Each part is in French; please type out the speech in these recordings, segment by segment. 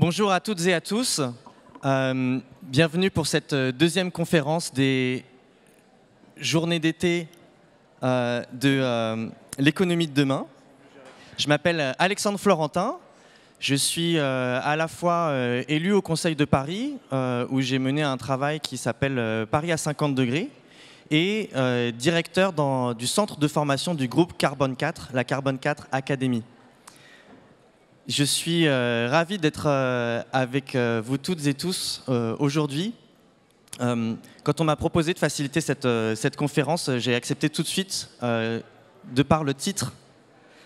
Bonjour à toutes et à tous. Bienvenue pour cette deuxième conférence des journées d'été de l'économie de demain. Je m'appelle Alexandre Florentin. Je suis à la fois élu au Conseil de Paris, où j'ai mené un travail qui s'appelle Paris à 50 degrés, et directeur du centre de formation du groupe Carbone 4, la Carbone 4 Academy. Je suis ravi d'être avec vous toutes et tous aujourd'hui. Quand on m'a proposé de faciliter cette conférence, j'ai accepté tout de suite, de par le titre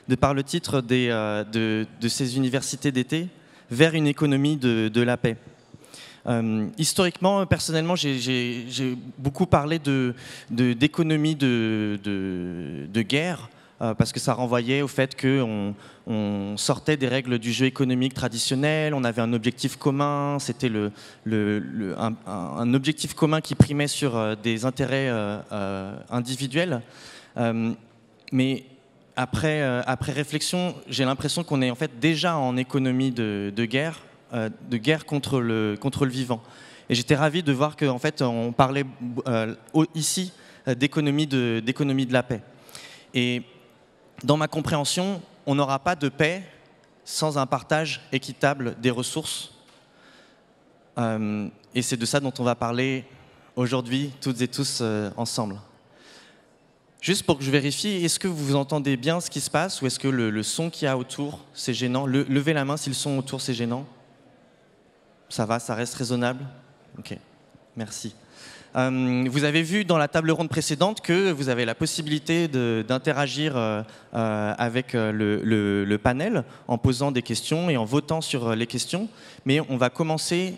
de ces universités d'été, vers une économie de la paix. Historiquement, personnellement, j'ai beaucoup parlé d'économie de guerre, parce que ça renvoyait au fait qu'on sortait des règles du jeu économique traditionnel, on avait un objectif commun, c'était un objectif commun qui primait sur des intérêts individuels. Mais après réflexion, j'ai l'impression qu'on est en fait déjà en économie de guerre contre le vivant. Et j'étais ravi de voir qu'en fait, on parlait ici d'économie de la paix. Et dans ma compréhension, on n'aura pas de paix sans un partage équitable des ressources. Et c'est de ça dont on va parler aujourd'hui, toutes et tous ensemble. Juste pour que je vérifie, est-ce que vous entendez bien ce qui se passe ou est-ce que le son qu'il y a autour, c'est gênant? Levez la main si le son autour, c'est gênant. Ça va, ça reste raisonnable? Ok, merci. Vous avez vu dans la table ronde précédente que vous avez la possibilité d'interagir avec le panel en posant des questions et en votant sur les questions. Mais on va commencer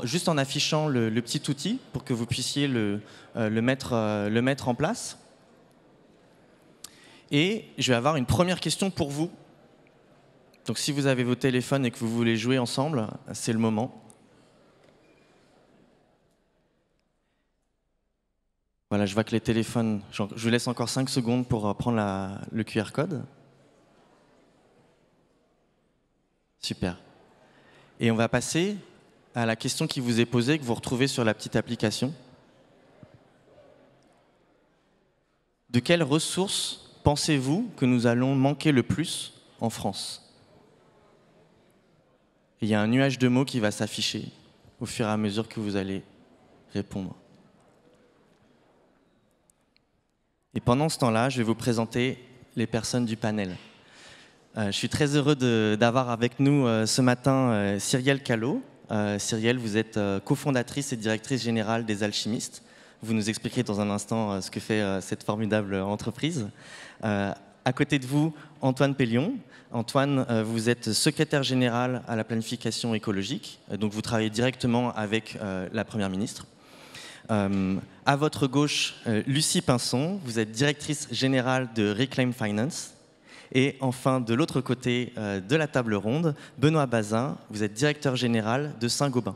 juste en affichant le petit outil pour que vous puissiez le mettre en place. Et je vais avoir une première question pour vous. Donc si vous avez vos téléphones et que vous voulez jouer ensemble, c'est le moment. Voilà, je vois que les téléphones... Je vous laisse encore 5 secondes pour prendre le QR code. Super. Et on va passer à la question qui vous est posée, que vous retrouvez sur la petite application. De quelles ressources pensez-vous que nous allons manquer le plus en France? Et il y a un nuage de mots qui va s'afficher au fur et à mesure que vous allez répondre. Et pendant ce temps-là, je vais vous présenter les personnes du panel. Je suis très heureux d'avoir avec nous ce matin Cyrielle Callot. Cyrielle, vous êtes cofondatrice et directrice générale des Alchimistes. Vous nous expliquerez dans un instant ce que fait cette formidable entreprise. À côté de vous, Antoine Pellion. Antoine, vous êtes secrétaire général à la planification écologique, donc vous travaillez directement avec la Première ministre. À votre gauche, Lucie Pinson, vous êtes directrice générale de Reclaim Finance. Et enfin, de l'autre côté de la table ronde, Benoît Bazin, vous êtes directeur général de Saint-Gobain.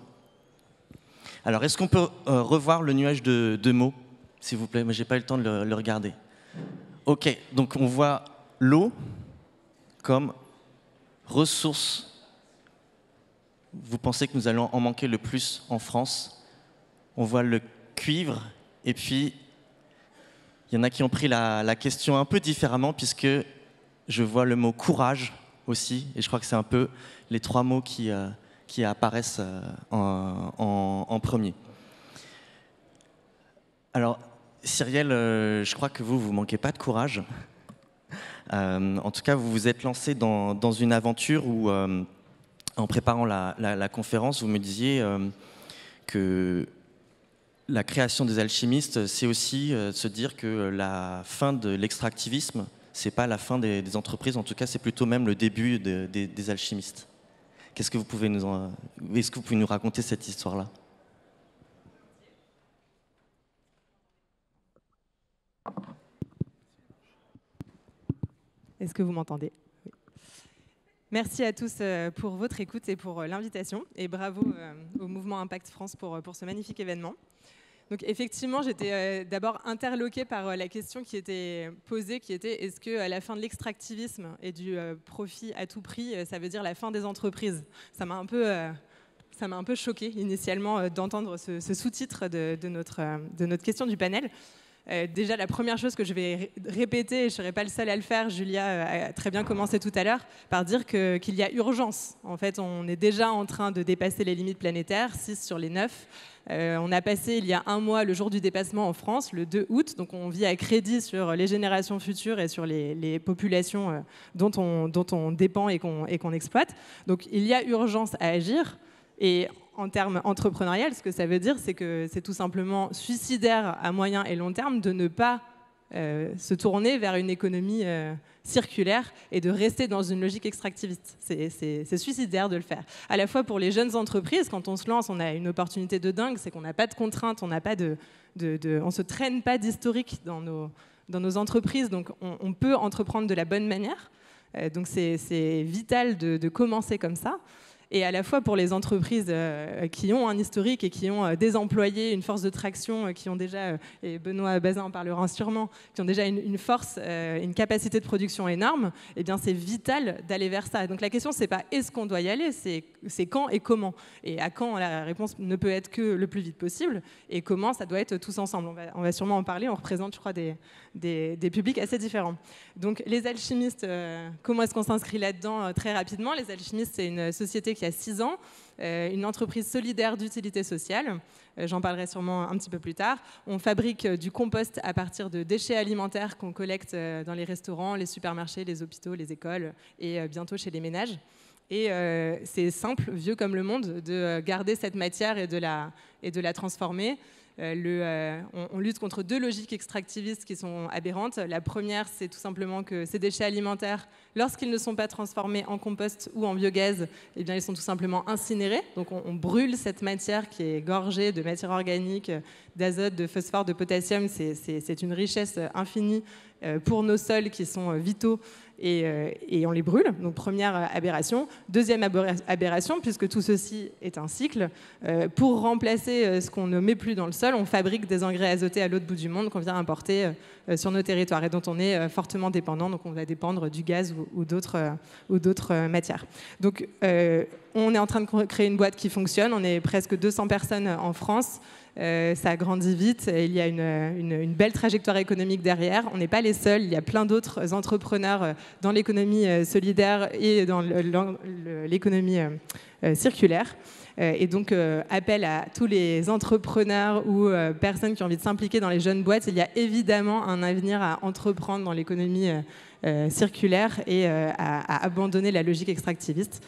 Alors, est-ce qu'on peut revoir le nuage de mots, s'il vous plaît? Moi, je n'ai pas eu le temps de le regarder. Ok, donc on voit l'eau comme ressource. Vous pensez que nous allons en manquer le plus en France? On voit le cuivre, et puis il y en a qui ont pris la question un peu différemment, puisque je vois le mot courage aussi, et je crois que c'est un peu les 3 mots qui apparaissent en premier. Alors, Cyrielle, je crois que vous manquez pas de courage. En tout cas, vous vous êtes lancé dans une aventure où, en préparant la conférence, vous me disiez que la création des alchimistes, c'est aussi se dire que la fin de l'extractivisme, c'est pas la fin des entreprises, en tout cas, c'est plutôt même le début des alchimistes. Est-ce que vous pouvez nous raconter cette histoire-là? Est-ce que vous m'entendez? Oui. Merci à tous pour votre écoute et pour l'invitation. Et bravo au mouvement Impact France pour ce magnifique événement. Donc effectivement, j'étais d'abord interloquée par la question qui était posée, qui était est-ce que la fin de l'extractivisme et du profit à tout prix, ça veut dire la fin des entreprises? Ça m'a un peu choquée initialement d'entendre ce sous-titre de notre question du panel. Déjà, la première chose que je vais répéter, et je ne serai pas le seul à le faire, Julia a très bien commencé tout à l'heure, par dire qu'il y a urgence. En fait, on est déjà en train de dépasser les limites planétaires, 6 sur les 9. On a passé il y a un mois le jour du dépassement en France, le 2 août, donc on vit à crédit sur les générations futures et sur les populations dont on dépend et qu'on exploite. Donc il y a urgence à agir. Et en termes entrepreneurial, ce que ça veut dire, c'est que c'est tout simplement suicidaire à moyen et long terme de ne pas se tourner vers une économie circulaire et de rester dans une logique extractiviste. C'est suicidaire de le faire. À la fois pour les jeunes entreprises, quand on se lance, on a une opportunité de dingue, c'est qu'on n'a pas de contraintes, on ne se traîne pas d'historique dans nos entreprises, donc on peut entreprendre de la bonne manière. Donc c'est vital de commencer comme ça. Et à la fois pour les entreprises qui ont un historique et qui ont des employés, une force de traction, qui ont déjà, et Benoît Bazin en parlera sûrement, qui ont déjà une force, une capacité de production énorme, eh bien c'est vital d'aller vers ça. Donc la question, c'est pas est-ce qu'on doit y aller, c'est quand et comment. Et à quand, la réponse ne peut être que le plus vite possible, et comment, ça doit être tous ensemble. On va sûrement en parler, on représente, je crois, des publics assez différents. Donc les alchimistes, comment est-ce qu'on s'inscrit là-dedans très rapidement? Les alchimistes, c'est une société qui a 6 ans, une entreprise solidaire d'utilité sociale. J'en parlerai sûrement un petit peu plus tard. On fabrique du compost à partir de déchets alimentaires qu'on collecte dans les restaurants, les supermarchés, les hôpitaux, les écoles et bientôt chez les ménages. Et c'est simple, vieux comme le monde, de garder cette matière et de la transformer. On lutte contre 2 logiques extractivistes qui sont aberrantes. La première, c'est tout simplement que ces déchets alimentaires, lorsqu'ils ne sont pas transformés en compost ou en biogaz, eh bien, ils sont tout simplement incinérés. Donc on brûle cette matière qui est gorgée de matière organique, d'azote, de phosphore, de potassium. C'est une richesse infinie pour nos sols qui sont vitaux. Et on les brûle, donc première aberration. Deuxième aberration, puisque tout ceci est un cycle, pour remplacer ce qu'on ne met plus dans le sol, on fabrique des engrais azotés à l'autre bout du monde qu'on vient importer sur nos territoires et dont on est fortement dépendant, donc on va dépendre du gaz ou d'autres matières. Donc on est en train de créer une boîte qui fonctionne, on est presque 200 personnes en France. Ça grandit vite, il y a une belle trajectoire économique derrière. On n'est pas les seuls, il y a plein d'autres entrepreneurs dans l'économie solidaire et dans l'économie circulaire. Et donc, appel à tous les entrepreneurs ou personnes qui ont envie de s'impliquer dans les jeunes boîtes. Il y a évidemment un avenir à entreprendre dans l'économie circulaire et à abandonner la logique extractiviste.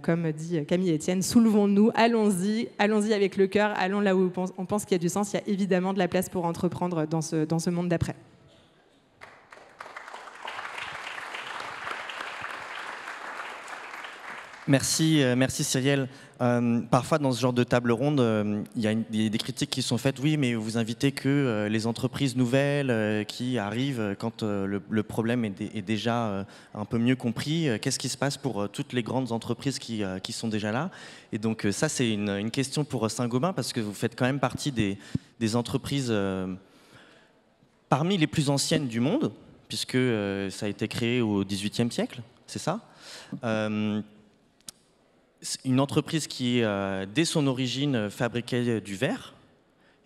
Comme dit Camille Etienne, soulevons-nous, allons-y avec le cœur, allons là où on pense qu'il y a du sens. Il y a évidemment de la place pour entreprendre dans ce monde d'après. Merci Cyrielle. Parfois, dans ce genre de table ronde, il y a des critiques qui sont faites. Oui, mais vous invitez que les entreprises nouvelles qui arrivent quand le problème est déjà un peu mieux compris. Qu'est-ce qui se passe pour toutes les grandes entreprises qui sont déjà là? Et donc ça, c'est une question pour Saint-Gobain, parce que vous faites quand même partie des entreprises parmi les plus anciennes du monde, puisque ça a été créé au XVIIIe siècle, c'est ça? Une entreprise qui, dès son origine, fabriquait du verre.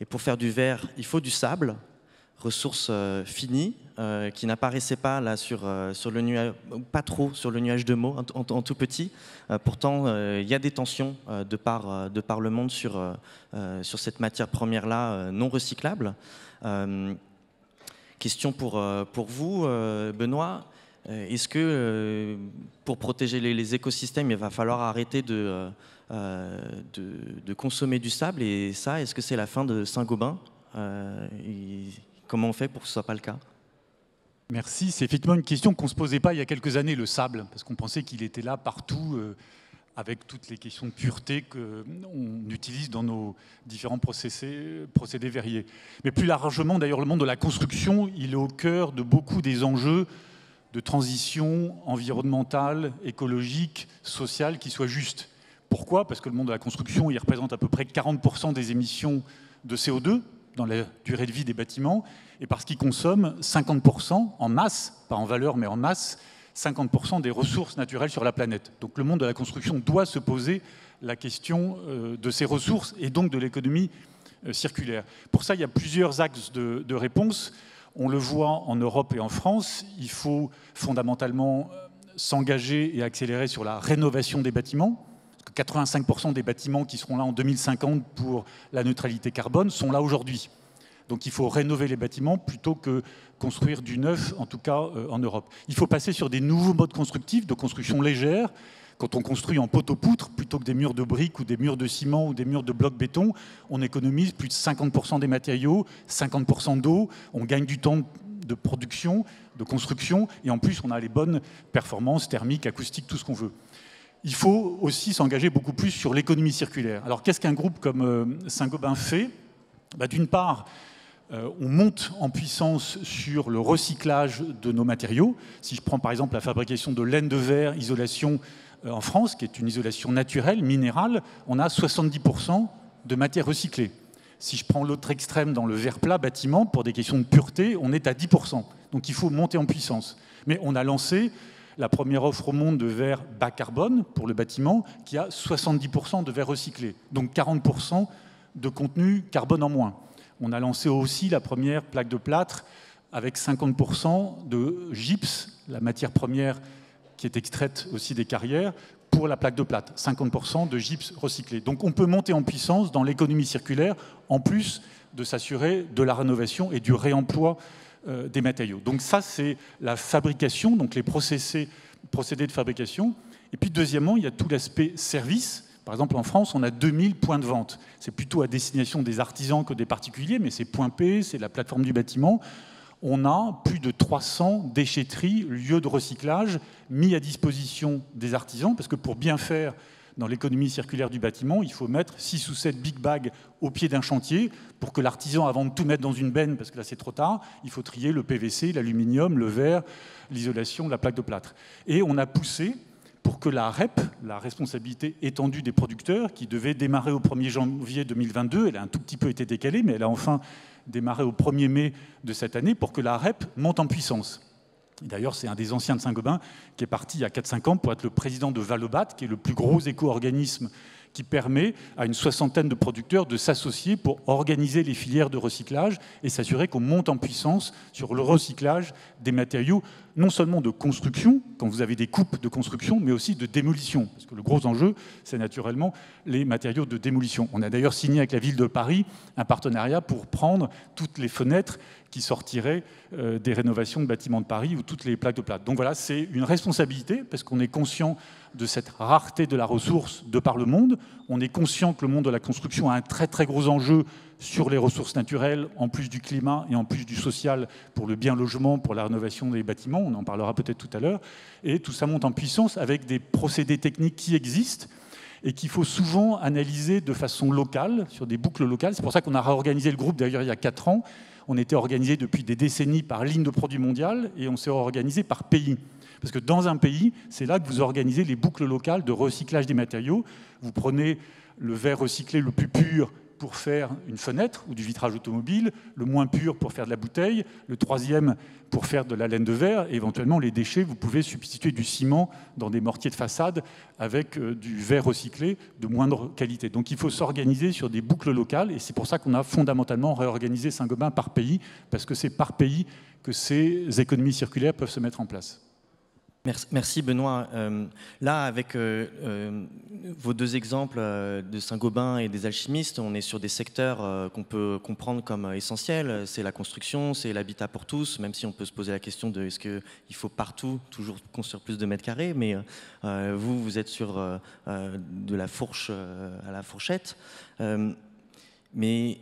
Et pour faire du verre, il faut du sable, ressource finie, qui n'apparaissait pas là sur le nuage, pas trop sur le nuage de mots, en tout petit. Pourtant, il y a des tensions de par le monde sur cette matière première-là non recyclable. Question pour vous, Benoît. Est-ce que pour protéger les écosystèmes, il va falloir arrêter de consommer du sable? Et ça, est-ce que c'est la fin de Saint-Gobain? Comment on fait pour que ce ne soit pas le cas? Merci. C'est effectivement une question qu'on ne se posait pas il y a quelques années, le sable, parce qu'on pensait qu'il était là partout, avec toutes les questions de pureté qu'on utilise dans nos différents procédés verriers. Mais plus largement, d'ailleurs, le monde de la construction, il est au cœur de beaucoup des enjeux de transition environnementale, écologique, sociale qui soit juste. Pourquoi? Parce que le monde de la construction, il représente à peu près 40% des émissions de CO2 dans la durée de vie des bâtiments, et parce qu'ils consomment 50% en masse, pas en valeur, mais en masse, 50% des ressources naturelles sur la planète. Donc le monde de la construction doit se poser la question de ces ressources et donc de l'économie circulaire. Pour ça, il y a plusieurs axes de réponse. On le voit en Europe et en France. Il faut fondamentalement s'engager et accélérer sur la rénovation des bâtiments. Parce que 85% des bâtiments qui seront là en 2050 pour la neutralité carbone sont là aujourd'hui. Donc il faut rénover les bâtiments plutôt que construire du neuf, en tout cas en Europe. Il faut passer sur des nouveaux modes constructifs, de construction légère. Quand on construit en poteau-poutre, plutôt que des murs de briques ou des murs de ciment ou des murs de blocs béton, on économise plus de 50% des matériaux, 50% d'eau, on gagne du temps de production, de construction, et en plus on a les bonnes performances thermiques, acoustiques, tout ce qu'on veut. Il faut aussi s'engager beaucoup plus sur l'économie circulaire. Alors qu'est-ce qu'un groupe comme Saint-Gobain fait ? D'une part, on monte en puissance sur le recyclage de nos matériaux. Si je prends par exemple la fabrication de laine de verre, isolation en France, qui est une isolation naturelle, minérale, on a 70% de matières recyclées. Si je prends l'autre extrême dans le verre plat bâtiment, pour des questions de pureté, on est à 10%. Donc il faut monter en puissance. Mais on a lancé la première offre au monde de verre bas carbone pour le bâtiment, qui a 70% de verre recyclé, donc 40% de contenu carbone en moins. On a lancé aussi la première plaque de plâtre avec 50% de gypse, la matière première qui est extraite aussi des carrières, pour la plaque de plâtre, 50% de gypse recyclé. Donc on peut monter en puissance dans l'économie circulaire, en plus de s'assurer de la rénovation et du réemploi des matériaux. Donc ça, c'est la fabrication, donc les procédés de fabrication. Et puis deuxièmement, il y a tout l'aspect service. Par exemple, en France, on a 2000 points de vente. C'est plutôt à destination des artisans que des particuliers, mais c'est Point P, c'est la plateforme du bâtiment. On a plus de 300 déchetteries, lieux de recyclage mis à disposition des artisans, parce que pour bien faire dans l'économie circulaire du bâtiment, il faut mettre 6 ou 7 big bags au pied d'un chantier pour que l'artisan, avant de tout mettre dans une benne, parce que là c'est trop tard, il faut trier le PVC, l'aluminium, le verre, l'isolation, la plaque de plâtre. Et on a poussé pour que la REP, la responsabilité étendue des producteurs, qui devait démarrer au 1er janvier 2022, elle a un tout petit peu été décalée, mais elle a enfin démarré au 1er mai de cette année, pour que la REP monte en puissance. D'ailleurs, c'est un des anciens de Saint-Gobain qui est parti il y a 4-5 ans pour être le président de Valobat, qui est le plus gros éco-organisme qui permet à une 60aine de producteurs de s'associer pour organiser les filières de recyclage et s'assurer qu'on monte en puissance sur le recyclage des matériaux, non seulement de construction, quand vous avez des coupes de construction, mais aussi de démolition. Parce que le gros enjeu, c'est naturellement les matériaux de démolition. On a d'ailleurs signé avec la ville de Paris un partenariat pour prendre toutes les fenêtres qui sortiraient des rénovations de bâtiments de Paris ou toutes les plaques de plâtre. Donc voilà, c'est une responsabilité parce qu'on est conscient de cette rareté de la ressource de par le monde. On est conscient que le monde de la construction a un très très gros enjeu sur les ressources naturelles, en plus du climat et en plus du social, pour le bien logement, pour la rénovation des bâtiments. On en parlera peut-être tout à l'heure. Et tout ça monte en puissance avec des procédés techniques qui existent et qu'il faut souvent analyser de façon locale, sur des boucles locales. C'est pour ça qu'on a réorganisé le groupe, d'ailleurs, il y a 4 ans. On était organisé depuis des décennies par ligne de produit mondiale et on s'est organisé par pays. Parce que dans un pays, c'est là que vous organisez les boucles locales de recyclage des matériaux. Vous prenez le verre recyclé le plus pur pour faire une fenêtre ou du vitrage automobile, le moins pur pour faire de la bouteille, le troisième pour faire de la laine de verre, et éventuellement les déchets, vous pouvez substituer du ciment dans des mortiers de façade avec du verre recyclé de moindre qualité. Donc il faut s'organiser sur des boucles locales, et c'est pour ça qu'on a fondamentalement réorganisé Saint-Gobain par pays, parce que c'est par pays que ces économies circulaires peuvent se mettre en place. Merci Benoît. Là, avec vos deux exemples de Saint-Gobain et des alchimistes, on est sur des secteurs qu'on peut comprendre comme essentiels. C'est la construction, c'est l'habitat pour tous, même si on peut se poser la question de est-ce qu'il faut partout toujours construire plus de mètres carrés, mais vous êtes sur de la fourche à la fourchette. Mais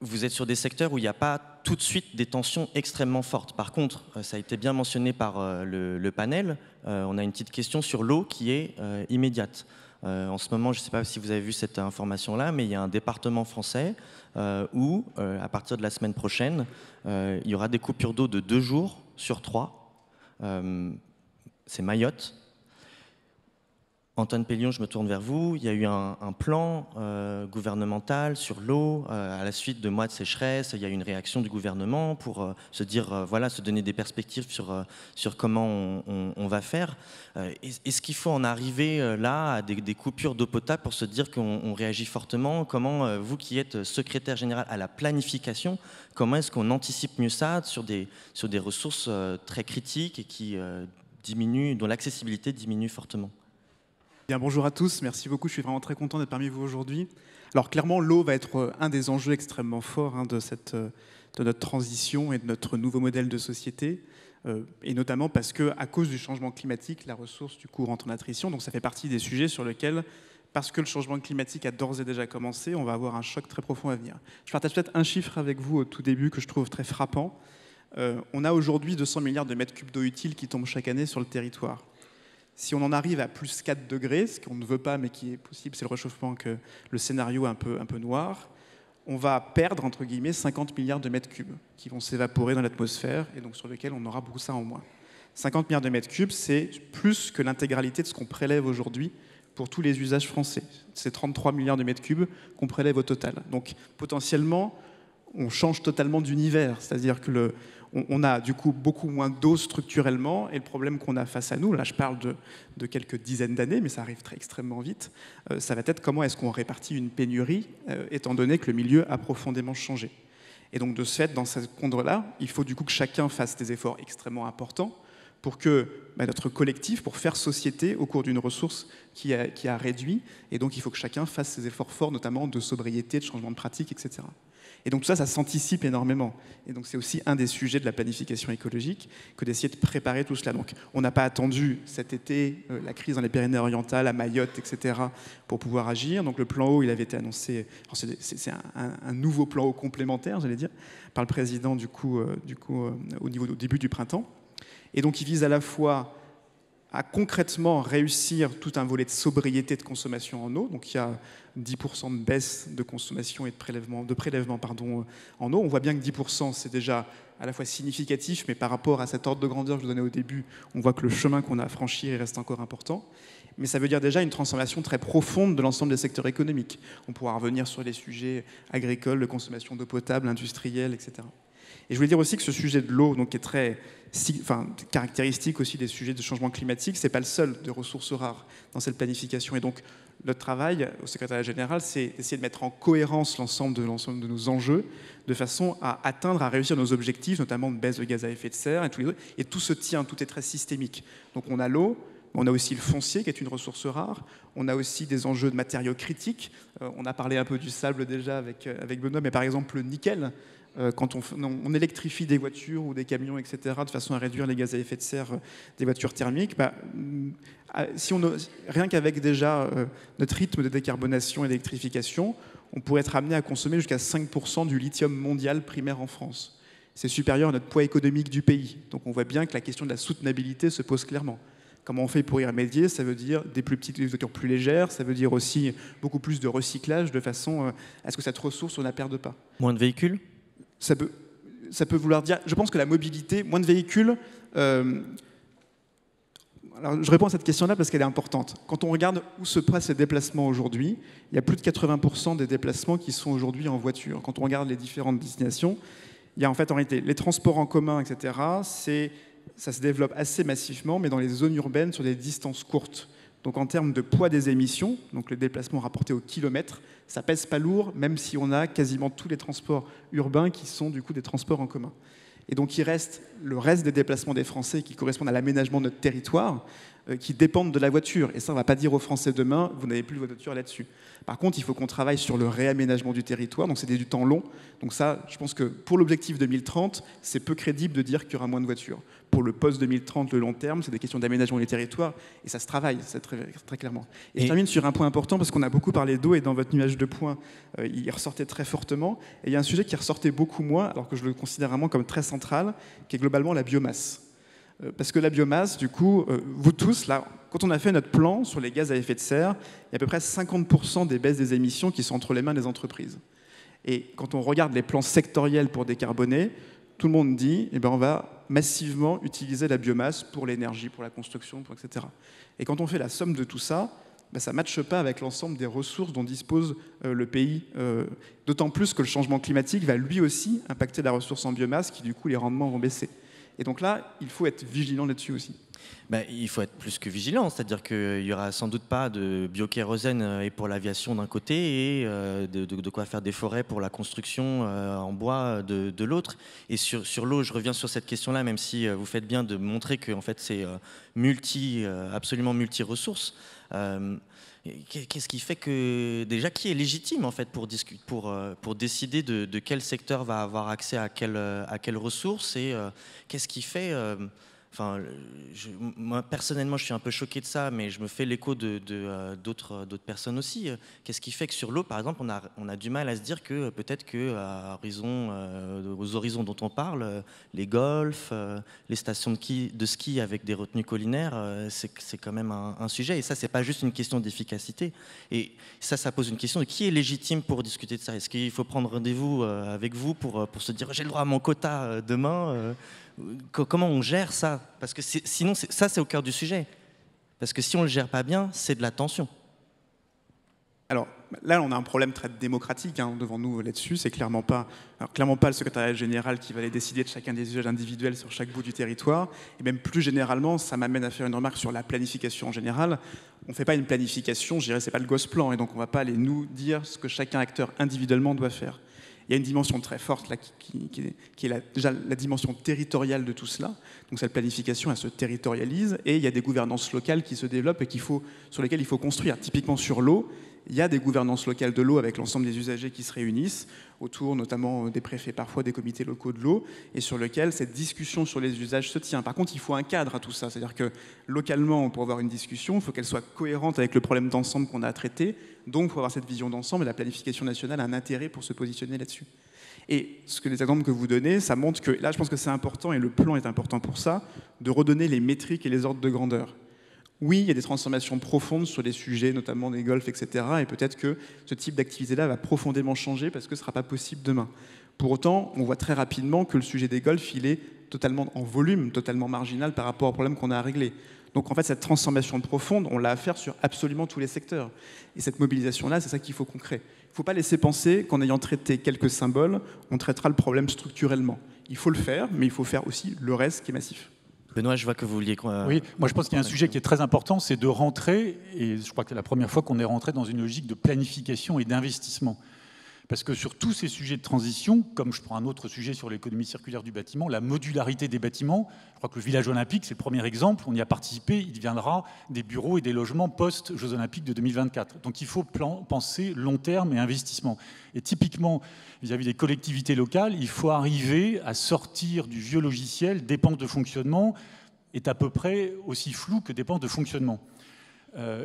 vous êtes sur des secteurs où il n'y a pas tout de suite des tensions extrêmement fortes. Par contre, ça a été bien mentionné par le panel, on a une petite question sur l'eau qui est immédiate. En ce moment, je ne sais pas si vous avez vu cette information-là, mais il y a un département français où, à partir de la semaine prochaine, il y aura des coupures d'eau de 2 jours sur 3. C'est Mayotte. Antoine Pellion, je me tourne vers vous. Il y a eu un plan gouvernemental sur l'eau à la suite de mois de sécheresse. Il y a eu une réaction du gouvernement pour se dire, voilà, se donner des perspectives sur comment on va faire. Est-ce qu'il faut en arriver là à des coupures d'eau potable pour se dire qu'on réagit fortement? Comment, vous qui êtes secrétaire général à la planification, comment est-ce qu'on anticipe mieux ça sur des ressources très critiques et qui diminuent, dont l'accessibilité diminue fortement? Bien, bonjour à tous, merci beaucoup, je suis vraiment très content d'être parmi vous aujourd'hui. Alors clairement, l'eau va être un des enjeux extrêmement forts de notre transition et de notre nouveau modèle de société, et notamment parce qu'à cause du changement climatique, la ressource du coup rentre en attrition, donc ça fait partie des sujets sur lesquels, parce que le changement climatique a d'ores et déjà commencé, on va avoir un choc très profond à venir. Je partage peut-être un chiffre avec vous au tout début que je trouve très frappant. On a aujourd'hui 200 milliards de mètres cubes d'eau utile qui tombent chaque année sur le territoire. Si on en arrive à plus 4 degrés, ce qu'on ne veut pas mais qui est possible, c'est le réchauffement, que le scénario un peu noir, on va perdre, entre guillemets, 50 milliards de mètres cubes qui vont s'évaporer dans l'atmosphère et donc sur lesquels on aura beaucoup ça en moins. 50 milliards de mètres cubes, c'est plus que l'intégralité de ce qu'on prélève aujourd'hui pour tous les usages français. C'est 33 milliards de mètres cubes qu'on prélève au total. Donc potentiellement, on change totalement d'univers, c'est-à-dire que on a du coup beaucoup moins d'eau structurellement, et le problème qu'on a face à nous, là je parle de quelques dizaines d'années, mais ça arrive extrêmement vite, ça va être comment est-ce qu'on répartit une pénurie, étant donné que le milieu a profondément changé. Et donc de ce fait, dans ce cadre-là, il faut du coup que chacun fasse des efforts extrêmement importants pour que notre collectif, pour faire société au cours d'une ressource qui a réduit, et donc il faut que chacun fasse ses efforts forts, notamment de sobriété, de changement de pratique, etc. Et donc tout ça, ça s'anticipe énormément. Et donc c'est aussi un des sujets de la planification écologique, que d'essayer de préparer tout cela. Donc on n'a pas attendu cet été la crise dans les Pyrénées-Orientales, à Mayotte, etc., pour pouvoir agir. Donc le plan eau, il avait été annoncé, c'est un nouveau plan eau complémentaire, j'allais dire, par le président du coup, au début du printemps. Et donc il vise à la fois à concrètement réussir tout un volet de sobriété de consommation en eau. Donc il y a 10% de baisse de consommation et de prélèvement en eau. On voit bien que 10%, c'est déjà à la fois significatif, mais par rapport à cet ordre de grandeur que je vous donnais au début, on voit que le chemin qu'on a à franchir il reste encore important. Mais ça veut dire déjà une transformation très profonde de l'ensemble des secteurs économiques. On pourra revenir sur les sujets agricoles, de consommation d'eau potable, industrielle, etc. Et je voulais dire aussi que ce sujet de l'eau, donc, qui est très caractéristique aussi des sujets de changement climatique, ce n'est pas le seul de ressources rares dans cette planification. Et donc, notre travail au secrétariat général, c'est d'essayer de mettre en cohérence l'ensemble de nos enjeux, de façon à atteindre, à réussir nos objectifs, notamment de baisse de gaz à effet de serre, et tout se tient, tout est très systémique. Donc on a l'eau, on a aussi le foncier, qui est une ressource rare, on a aussi des enjeux de matériaux critiques, on a parlé un peu du sable déjà avec Benoît, mais par exemple le nickel, quand on électrifie des voitures ou des camions, etc., de façon à réduire les gaz à effet de serre des voitures thermiques, rien qu'avec déjà notre rythme de décarbonation et d'électrification, on pourrait être amené à consommer jusqu'à 5% du lithium mondial primaire en France. C'est supérieur à notre poids économique du pays. Donc on voit bien que la question de la soutenabilité se pose clairement. Comment on fait pour y remédier? Ça veut dire des voitures plus légères, ça veut dire aussi beaucoup plus de recyclage, de façon à ce que cette ressource, on ne la perde pas. Moins de véhicules? Ça peut vouloir dire... Je pense que la mobilité, moins de véhicules... Alors, je réponds à cette question-là parce qu'elle est importante. Quand on regarde où se passent les déplacements aujourd'hui, il y a plus de 80% des déplacements qui sont aujourd'hui en voiture. Quand on regarde les différentes destinations, il y a en fait en réalité les transports en commun, etc. Ça se développe assez massivement, mais dans les zones urbaines sur des distances courtes. Donc en termes de poids des émissions, donc le déplacement rapporté au kilomètre, ça pèse pas lourd, même si on a quasiment tous les transports urbains qui sont du coup des transports en commun. Et donc il reste le reste des déplacements des Français qui correspondent à l'aménagement de notre territoire, qui dépendent de la voiture. Et ça, on ne va pas dire aux Français demain, vous n'avez plus votre voiture là-dessus. Par contre, il faut qu'on travaille sur le réaménagement du territoire, donc c'est du temps long. Donc ça, je pense que pour l'objectif 2030, c'est peu crédible de dire qu'il y aura moins de voitures. Pour le post-2030, le long terme, c'est des questions d'aménagement du territoire, et ça se travaille, c'est très clairement. Et je termine sur un point important, parce qu'on a beaucoup parlé d'eau, et dans votre nuage de points, il ressortait très fortement. Et il y a un sujet qui ressortait beaucoup moins, alors que je le considère vraiment comme très central, qui est globalement la biomasse. Parce que la biomasse, du coup, vous tous, là, quand on a fait notre plan sur les gaz à effet de serre, il y a à peu près 50% des baisses des émissions qui sont entre les mains des entreprises. Et quand on regarde les plans sectoriels pour décarboner, tout le monde dit on va massivement utiliser la biomasse pour l'énergie, pour la construction, etc. Et quand on fait la somme de tout ça, ça ne matche pas avec l'ensemble des ressources dont dispose le pays. D'autant plus que le changement climatique va lui aussi impacter la ressource en biomasse, qui du coup les rendements vont baisser. Et donc là, il faut être vigilant là-dessus aussi. Il faut être plus que vigilant, c'est-à-dire qu'il n'y aura sans doute pas de biokérosène et pour l'aviation d'un côté et de quoi faire des forêts pour la construction en bois de l'autre. Et sur l'eau, je reviens sur cette question-là, même si vous faites bien de montrer que en fait, c'est absolument multi-ressources. Qu'est-ce qui fait que, déjà, qui est légitime en fait pour décider de quel secteur va avoir accès à quelles ressources et qu'est-ce qui fait... moi, personnellement, je suis un peu choqué de ça, mais je me fais l'écho d'autres personnes aussi. Qu'est-ce qui fait que sur l'eau, par exemple, on a du mal à se dire que peut-être aux horizons dont on parle, les golfs, les stations de ski avec des retenues collinaires, c'est quand même un sujet. Et ça, c'est pas juste une question d'efficacité. Et ça pose une question de qui est légitime pour discuter de ça. Est-ce qu'il faut prendre rendez-vous avec vous pour se dire j'ai le droit à mon quota demain Comment on gère ça? Parce que sinon, ça, c'est au cœur du sujet. Parce que si on ne le gère pas bien, c'est de la tension. Alors là, on a un problème très démocratique devant nous là-dessus. C'est clairement pas le secrétariat général qui va aller décider de chacun des usages individuels sur chaque bout du territoire. Et même plus généralement, ça m'amène à faire une remarque sur la planification en général. On ne fait pas une planification, je dirais, c'est pas le Gosplan. Et donc, on ne va pas aller nous dire ce que chacun acteur individuellement doit faire. Il y a une dimension très forte là, qui est déjà la dimension territoriale de tout cela. Donc cette planification, elle se territorialise et il y a des gouvernances locales qui se développent et sur lesquelles il faut construire. Typiquement sur l'eau, il y a des gouvernances locales de l'eau avec l'ensemble des usagers qui se réunissent, autour notamment des préfets, parfois des comités locaux de l'eau, et sur lequel cette discussion sur les usages se tient. Par contre, il faut un cadre à tout ça. C'est-à-dire que localement, pour avoir une discussion, il faut qu'elle soit cohérente avec le problème d'ensemble qu'on a à traiter. Donc, pour avoir cette vision d'ensemble, et la planification nationale a un intérêt pour se positionner là-dessus. Et les exemples que vous donnez, ça montre que, là, je pense que c'est important, et le plan est important pour ça, de redonner les métriques et les ordres de grandeur. Oui, il y a des transformations profondes sur les sujets, notamment des golfs, etc. Et peut-être que ce type d'activité-là va profondément changer parce que ce ne sera pas possible demain. Pour autant, on voit très rapidement que le sujet des golfs, il est totalement en volume, totalement marginal par rapport au problème qu'on a à régler. Donc en fait, cette transformation profonde, on l'a à faire sur absolument tous les secteurs. Et cette mobilisation-là, c'est ça qu'il faut qu'on crée. Il ne faut pas laisser penser qu'en ayant traité quelques symboles, on traitera le problème structurellement. Il faut le faire, mais il faut faire aussi le reste qui est massif. Benoît, je vois que vous vouliez... Oui, moi je pense qu'il y a un sujet qui est très important, c'est de rentrer, et je crois que c'est la première fois qu'on est rentré dans une logique de planification et d'investissement. Parce que sur tous ces sujets de transition, comme je prends un autre sujet sur l'économie circulaire du bâtiment, la modularité des bâtiments, je crois que le village olympique, c'est le premier exemple, on y a participé, il deviendra des bureaux et des logements post-Jeux olympiques de 2024. Donc il faut penser long terme et investissement. Et typiquement, vis-à-vis des collectivités locales, il faut arriver à sortir du vieux logiciel, dépenses de fonctionnement est à peu près aussi flou que dépenses de fonctionnement.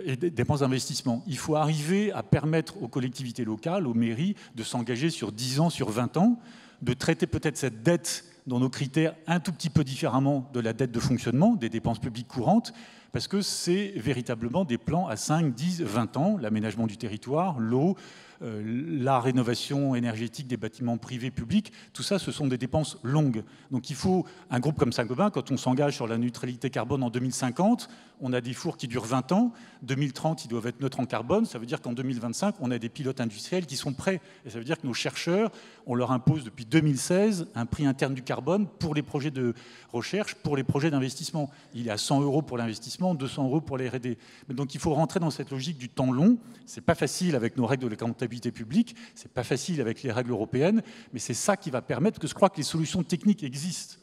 Et dépenses d'investissement. Il faut arriver à permettre aux collectivités locales, aux mairies, de s'engager sur 10 ans, sur 20 ans, de traiter peut-être cette dette dans nos critères un tout petit peu différemment de la dette de fonctionnement, des dépenses publiques courantes, parce que c'est véritablement des plans à 5, 10, 20 ans, l'aménagement du territoire, l'eau, la rénovation énergétique des bâtiments privés, publics, tout ça, ce sont des dépenses longues. Donc il faut, un groupe comme Saint-Gobain, quand on s'engage sur la neutralité carbone en 2050, on a des fours qui durent 20 ans, 2030, ils doivent être neutres en carbone, ça veut dire qu'en 2025, on a des pilotes industriels qui sont prêts. Et ça veut dire que nos chercheurs, on leur impose depuis 2016 un prix interne du carbone pour les projets de recherche, pour les projets d'investissement. Il est à 100 € pour l'investissement, 200 € pour les R&D. Donc il faut rentrer dans cette logique du temps long. C'est pas facile avec nos règles de la comptabilité publique, c'est pas facile avec les règles européennes, mais c'est ça qui va permettre que je crois que les solutions techniques existent.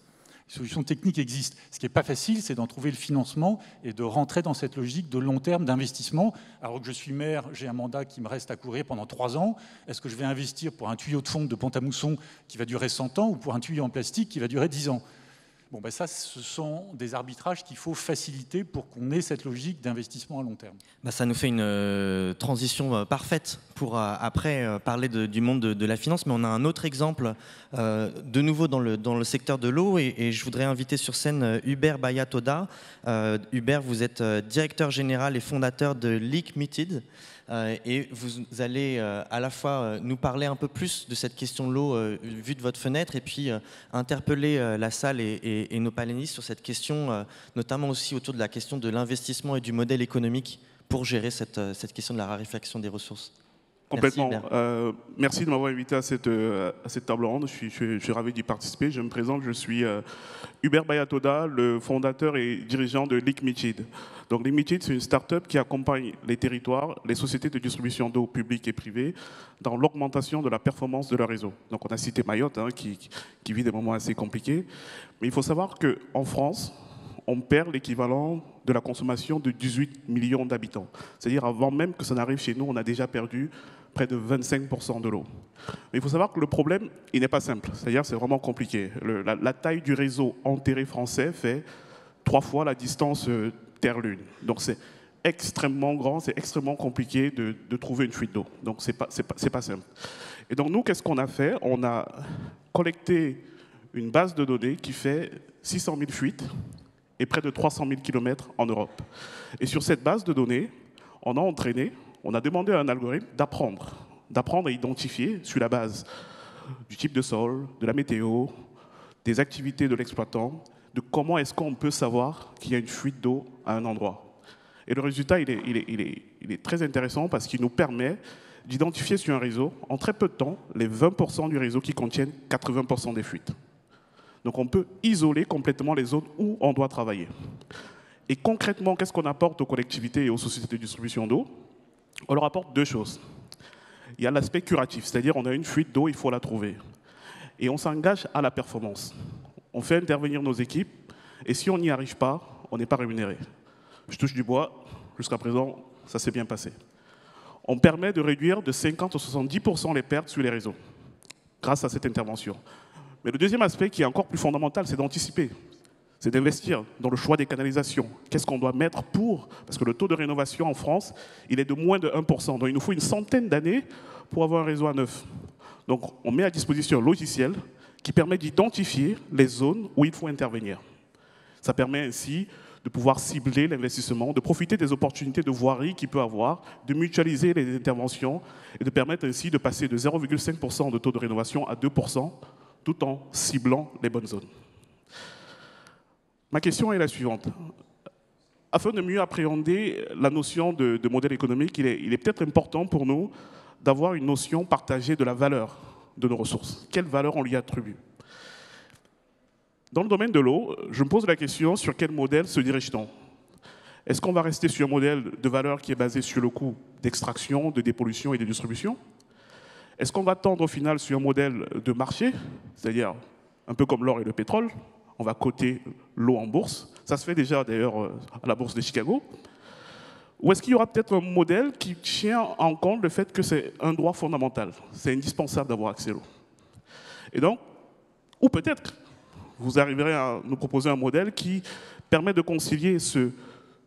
Les solutions techniques existent. Ce qui n'est pas facile, c'est d'en trouver le financement et de rentrer dans cette logique de long terme d'investissement. Alors que je suis maire, j'ai un mandat qui me reste à courir pendant 3 ans. Est-ce que je vais investir pour un tuyau de fonte de Pont-à-Mousson qui va durer 100 ans ou pour un tuyau en plastique qui va durer 10 ans ? Bon, ben ça, ce sont des arbitrages qu'il faut faciliter pour qu'on ait cette logique d'investissement à long terme. Ça nous fait une transition parfaite pour après parler du monde de la finance, mais on a un autre exemple de nouveau dans le secteur de l'eau et je voudrais inviter sur scène Hubert Bayatoda. Hubert, vous êtes directeur général et fondateur de Leak Meted. Et vous allez à la fois nous parler un peu plus de cette question de l'eau vue de votre fenêtre et puis interpeller la salle et nos panélistes sur cette question, notamment aussi autour de la question de l'investissement et du modèle économique pour gérer cette question de la raréfaction des ressources. Complètement. Merci, merci de m'avoir invité à cette table ronde. Je suis ravi d'y participer. Je me présente, je suis Hubert Bayatoda, le fondateur et dirigeant de Liquimid. Donc Liquimid, c'est une start-up qui accompagne les territoires, les sociétés de distribution d'eau publiques et privées dans l'augmentation de la performance de leur réseau. Donc on a cité Mayotte, hein, qui vit des moments assez compliqués. Mais il faut savoir qu'en France, on perd l'équivalent de la consommation de 18 millions d'habitants. C'est-à-dire avant même que ça n'arrive chez nous, on a déjà perdu près de 25% de l'eau. Mais il faut savoir que le problème, il n'est pas simple. C'est-à-dire c'est vraiment compliqué. La taille du réseau enterré français fait 3 fois la distance Terre-Lune. Donc c'est extrêmement grand, c'est extrêmement compliqué de trouver une fuite d'eau. Donc c'est pas simple. Et donc nous, qu'est-ce qu'on a fait? On a collecté une base de données qui fait 600 000 fuites et près de 300 000 km en Europe. Et sur cette base de données, on a demandé à un algorithme d'apprendre à identifier sur la base du type de sol, de la météo, des activités de l'exploitant, de comment est-ce qu'on peut savoir qu'il y a une fuite d'eau à un endroit. Et le résultat, il est très intéressant parce qu'il nous permet d'identifier sur un réseau, en très peu de temps, les 20% du réseau qui contiennent 80% des fuites. Donc on peut isoler complètement les zones où on doit travailler. Et concrètement, qu'est-ce qu'on apporte aux collectivités et aux sociétés de distribution d'eau? On leur apporte 2 choses. Il y a l'aspect curatif, c'est-à-dire on a une fuite d'eau, il faut la trouver. Et on s'engage à la performance. On fait intervenir nos équipes, et si on n'y arrive pas, on n'est pas rémunéré. Je touche du bois, jusqu'à présent, ça s'est bien passé. On permet de réduire de 50 à 70% les pertes sur les réseaux, grâce à cette intervention. Mais le deuxième aspect qui est encore plus fondamental, c'est d'anticiper. C'est d'investir dans le choix des canalisations. Qu'est-ce qu'on doit mettre pour... Parce que le taux de rénovation en France, il est de moins de 1%. Donc il nous faut une centaine d'années pour avoir un réseau à neuf. Donc on met à disposition un logiciel qui permet d'identifier les zones où il faut intervenir. Ça permet ainsi de pouvoir cibler l'investissement, de profiter des opportunités de voirie qu'il peut avoir, de mutualiser les interventions et de permettre ainsi de passer de 0,5% de taux de rénovation à 2%, tout en ciblant les bonnes zones. Ma question est la suivante. Afin de mieux appréhender la notion de modèle économique, il est peut-être important pour nous d'avoir une notion partagée de la valeur de nos ressources. Quelle valeur on lui attribue? Dans le domaine de l'eau, je me pose la question sur quel modèle se dirige-t-on? Est-ce qu'on va rester sur un modèle de valeur qui est basé sur le coût d'extraction, de dépollution et de distribution? Est-ce qu'on va tendre au final sur un modèle de marché, c'est-à-dire un peu comme l'or et le pétrole? On va coter l'eau en bourse. Ça se fait déjà d'ailleurs à la bourse de Chicago. Ou est-ce qu'il y aura peut-être un modèle qui tient en compte le fait que c'est un droit fondamental? C'est indispensable d'avoir accès à l'eau. Et donc, ou peut-être, vous arriverez à nous proposer un modèle qui permet de concilier ce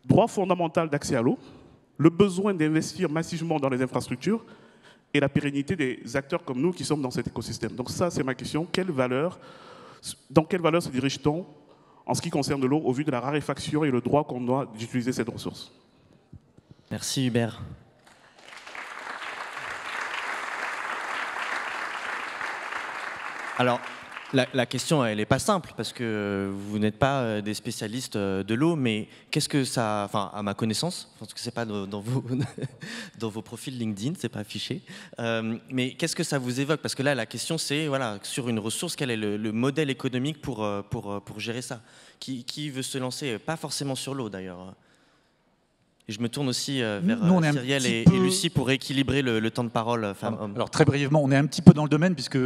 droit fondamental d'accès à l'eau, le besoin d'investir massivement dans les infrastructures et la pérennité des acteurs comme nous qui sommes dans cet écosystème. Donc ça, c'est ma question. Dans quelle valeur se dirige-t-on en ce qui concerne l'eau au vu de la raréfaction et le droit qu'on doit d'utiliser cette ressource? Merci Hubert. Alors, la question, elle n'est pas simple, parce que vous n'êtes pas des spécialistes de l'eau, mais qu'est-ce que ça... Enfin, à ma connaissance, parce que ce n'est pas dans vos profils LinkedIn, ce n'est pas affiché, mais qu'est-ce que ça vous évoque? Parce que là, la question, c'est, voilà, sur une ressource, quel est le modèle économique pour gérer ça? Qui veut se lancer? Pas forcément sur l'eau, d'ailleurs. Et je me tourne aussi vers Cyrielle et Lucie pour équilibrer le temps de parole femmes-hommes. Alors très brièvement, on est un petit peu dans le domaine puisque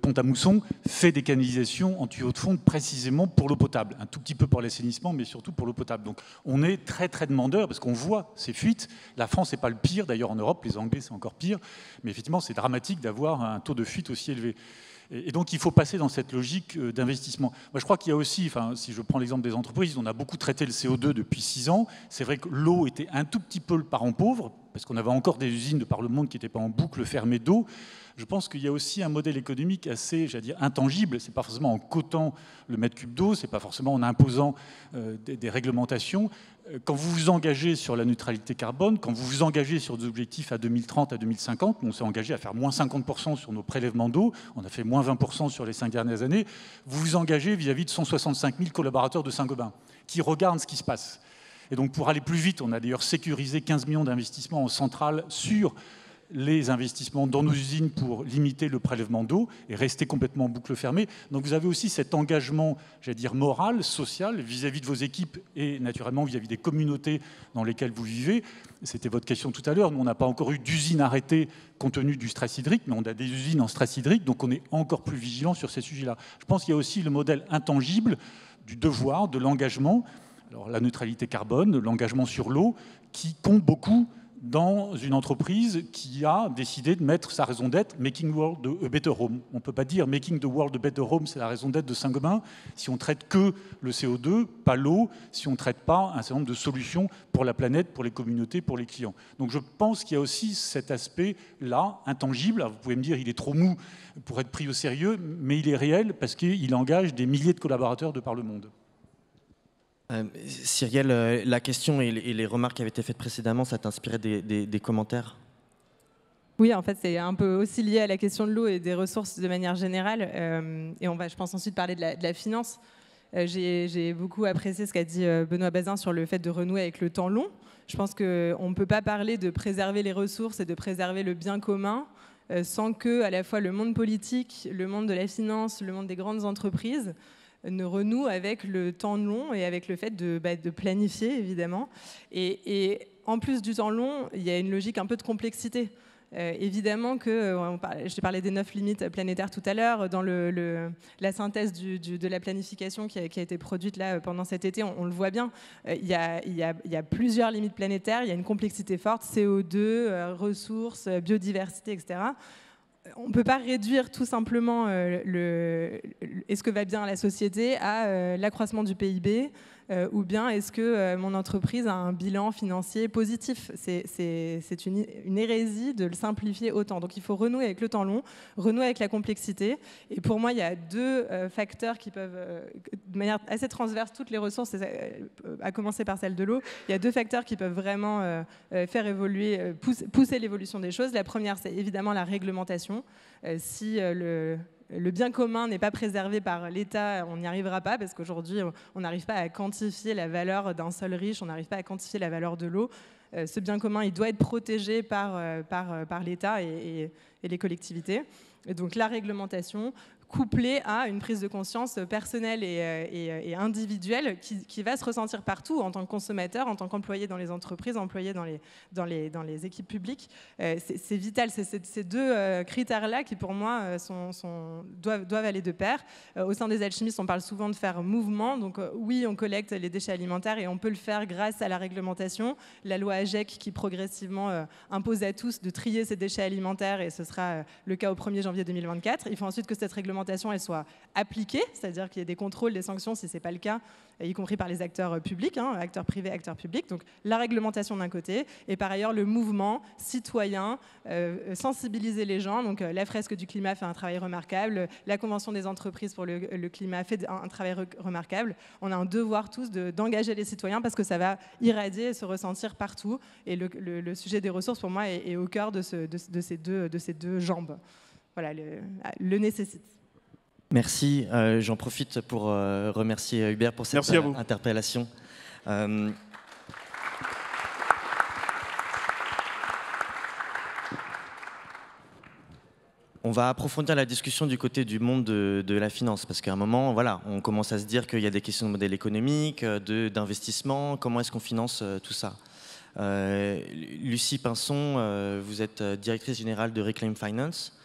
Pont-à-Mousson fait des canalisations en tuyaux de fonte précisément pour l'eau potable. Un tout petit peu pour l'assainissement, mais surtout pour l'eau potable. Donc on est très très demandeur parce qu'on voit ces fuites. La France n'est pas le pire, d'ailleurs en Europe, les Anglais c'est encore pire. Mais effectivement c'est dramatique d'avoir un taux de fuite aussi élevé. Et donc, il faut passer dans cette logique d'investissement. Moi, je crois qu'il y a aussi, enfin, si je prends l'exemple des entreprises, on a beaucoup traité le CO2 depuis 6 ans. C'est vrai que l'eau était un tout petit peu le parent pauvre, parce qu'on avait encore des usines de par le monde qui n'étaient pas en boucle fermées d'eau. Je pense qu'il y a aussi un modèle économique assez, j'allais dire, intangible. Ce n'est pas forcément en cotant le mètre cube d'eau, ce n'est pas forcément en imposant des réglementations. Quand vous vous engagez sur la neutralité carbone, quand vous vous engagez sur des objectifs à 2030, à 2050, on s'est engagé à faire moins 50% sur nos prélèvements d'eau, on a fait moins 20% sur les 5 dernières années, vous vous engagez vis-à-vis de 165 000 collaborateurs de Saint-Gobain qui regardent ce qui se passe. Et donc pour aller plus vite, on a d'ailleurs sécurisé 15 millions d'investissements en centrale sur les investissements dans nos usines pour limiter le prélèvement d'eau et rester complètement en boucle fermée. Donc vous avez aussi cet engagement, j'allais dire, moral, social, vis-à-vis de vos équipes et naturellement vis-à-vis des communautés dans lesquelles vous vivez. C'était votre question tout à l'heure. Nous, on n'a pas encore eu d'usine arrêtée compte tenu du stress hydrique, mais on a des usines en stress hydrique, donc on est encore plus vigilant sur ces sujets-là. Je pense qu'il y a aussi le modèle intangible du devoir, de l'engagement. Alors la neutralité carbone, l'engagement sur l'eau, qui compte beaucoup dans une entreprise qui a décidé de mettre sa raison d'être « Making World a Better Home ». On ne peut pas dire « Making the World a Better Home », c'est la raison d'être de Saint-Gobain, si on traite que le CO2, pas l'eau, si on ne traite pas un certain nombre de solutions pour la planète, pour les communautés, pour les clients. Donc je pense qu'il y a aussi cet aspect-là, intangible. Alors vous pouvez me dire il est trop mou pour être pris au sérieux, mais il est réel parce qu'il engage des milliers de collaborateurs de par le monde. Cyrielle, la question et les remarques qui avaient été faites précédemment, ça t'inspirait des commentaires? Oui, en fait, c'est un peu aussi lié à la question de l'eau et des ressources de manière générale. Et on va, je pense, ensuite parler de la finance. J'ai beaucoup apprécié ce qu'a dit Benoît Bazin sur le fait de renouer avec le temps long. Je pense qu'on ne peut pas parler de préserver les ressources et de préserver le bien commun sans que, à la fois, le monde politique, le monde de la finance, le monde des grandes entreprises ne renoue avec le temps long et avec le fait de planifier, évidemment. Et en plus du temps long, il y a une logique un peu de complexité. Évidemment que, je parlais des 9 limites planétaires tout à l'heure, dans la synthèse de la planification qui a été produite là pendant cet été, on le voit bien, il y a plusieurs limites planétaires, il y a une complexité forte, CO2, ressources, biodiversité, etc. On ne peut pas réduire tout simplement est-ce que va bien la société à l'accroissement du PIB ou bien est-ce que mon entreprise a un bilan financier positif. C'est une hérésie de le simplifier autant. Donc il faut renouer avec le temps long, renouer avec la complexité. Et pour moi, il y a deux facteurs qui peuvent, de manière assez transverse, toutes les ressources, à commencer par celle de l'eau, il y a deux facteurs qui peuvent vraiment faire évoluer, pousser l'évolution des choses. La première, c'est évidemment la réglementation. Si le bien commun n'est pas préservé par l'État, on n'y arrivera pas, parce qu'aujourd'hui, on n'arrive pas à quantifier la valeur d'un sol riche, on n'arrive pas à quantifier la valeur de l'eau. Ce bien commun, il doit être protégé par l'État et les collectivités. Et donc la réglementation, couplée à une prise de conscience personnelle et individuelle qui va se ressentir partout en tant que consommateur, en tant qu'employé dans les entreprises, employé dans les équipes publiques. C'est vital, c'est ces deux critères-là qui pour moi doivent aller de pair. Au sein des alchimistes, on parle souvent de faire mouvement, donc oui, on collecte les déchets alimentaires et on peut le faire grâce à la réglementation. La loi AGEC qui progressivement impose à tous de trier ces déchets alimentaires et ce sera le cas au 1er janvier 2024. Il faut ensuite que cette réglementation elle soit appliquée, c'est-à-dire qu'il y ait des contrôles, des sanctions si ce n'est pas le cas, y compris par les acteurs publics, acteurs privés, acteurs publics. Donc la réglementation d'un côté, et par ailleurs le mouvement citoyen, sensibiliser les gens. Donc la fresque du climat fait un travail remarquable, la Convention des entreprises pour le climat fait un travail remarquable. On a un devoir tous d'engager les citoyens parce que ça va irradier et se ressentir partout. Et le sujet des ressources, pour moi, est au cœur de ces deux jambes. Voilà, le nécessite. Merci. J'en profite pour remercier Hubert pour cette interpellation. On va approfondir la discussion du côté du monde de la finance, parce qu'à un moment, voilà, on commence à se dire qu'il y a des questions de modèle économique, d'investissement, comment est-ce qu'on finance tout ça. Lucie Pinson, vous êtes directrice générale de Reclaim Finance.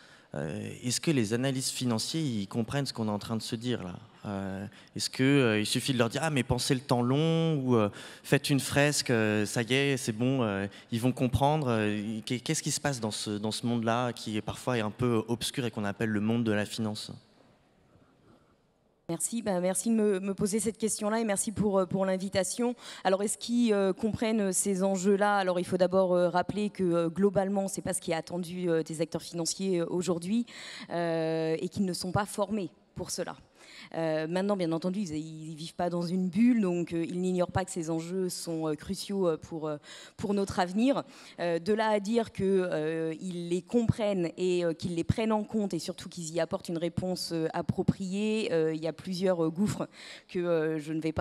Est-ce que les analystes financiers ils comprennent ce qu'on est en train de se dire là? Est-ce qu'il suffit de leur dire « Ah, mais pensez le temps long » ou « Faites une fresque, ça y est, c'est bon, ils vont comprendre ». Qu'est-ce qui se passe dans ce monde-là qui parfois est un peu obscur et qu'on appelle le monde de la finance? Merci, merci de me poser cette question-là et merci pour l'invitation. Alors, est-ce qu'ils comprennent ces enjeux-là? Alors, il faut d'abord rappeler que globalement, ce n'est pas ce qui est attendu des acteurs financiers aujourd'hui et qu'ils ne sont pas formés pour cela. Maintenant, bien entendu, ils ne vivent pas dans une bulle, donc ils n'ignorent pas que ces enjeux sont cruciaux pour notre avenir. De là à dire qu'ils les comprennent et qu'ils les prennent en compte et surtout qu'ils y apportent une réponse appropriée, il y a plusieurs gouffres que je ne vais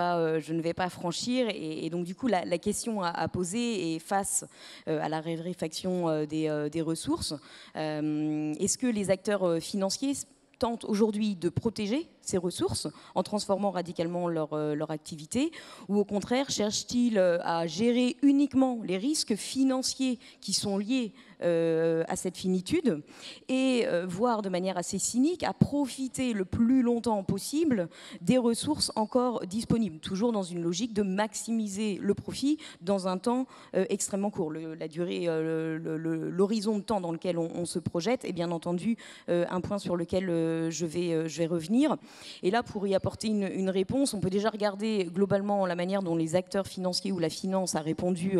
pas franchir. Et donc, du coup, la question à poser est face à la raréfaction des ressources. Est-ce que les acteurs financiers tentent aujourd'hui de protéger ces ressources en transformant radicalement leur activité, ou au contraire cherchent-ils à gérer uniquement les risques financiers qui sont liés à cette finitude et voire de manière assez cynique à profiter le plus longtemps possible des ressources encore disponibles, toujours dans une logique de maximiser le profit dans un temps extrêmement court. La durée, l'horizon de temps dans lequel on se projette est bien entendu un point sur lequel je vais revenir. Et là, pour y apporter une réponse, on peut déjà regarder globalement la manière dont les acteurs financiers ou la finance a répondu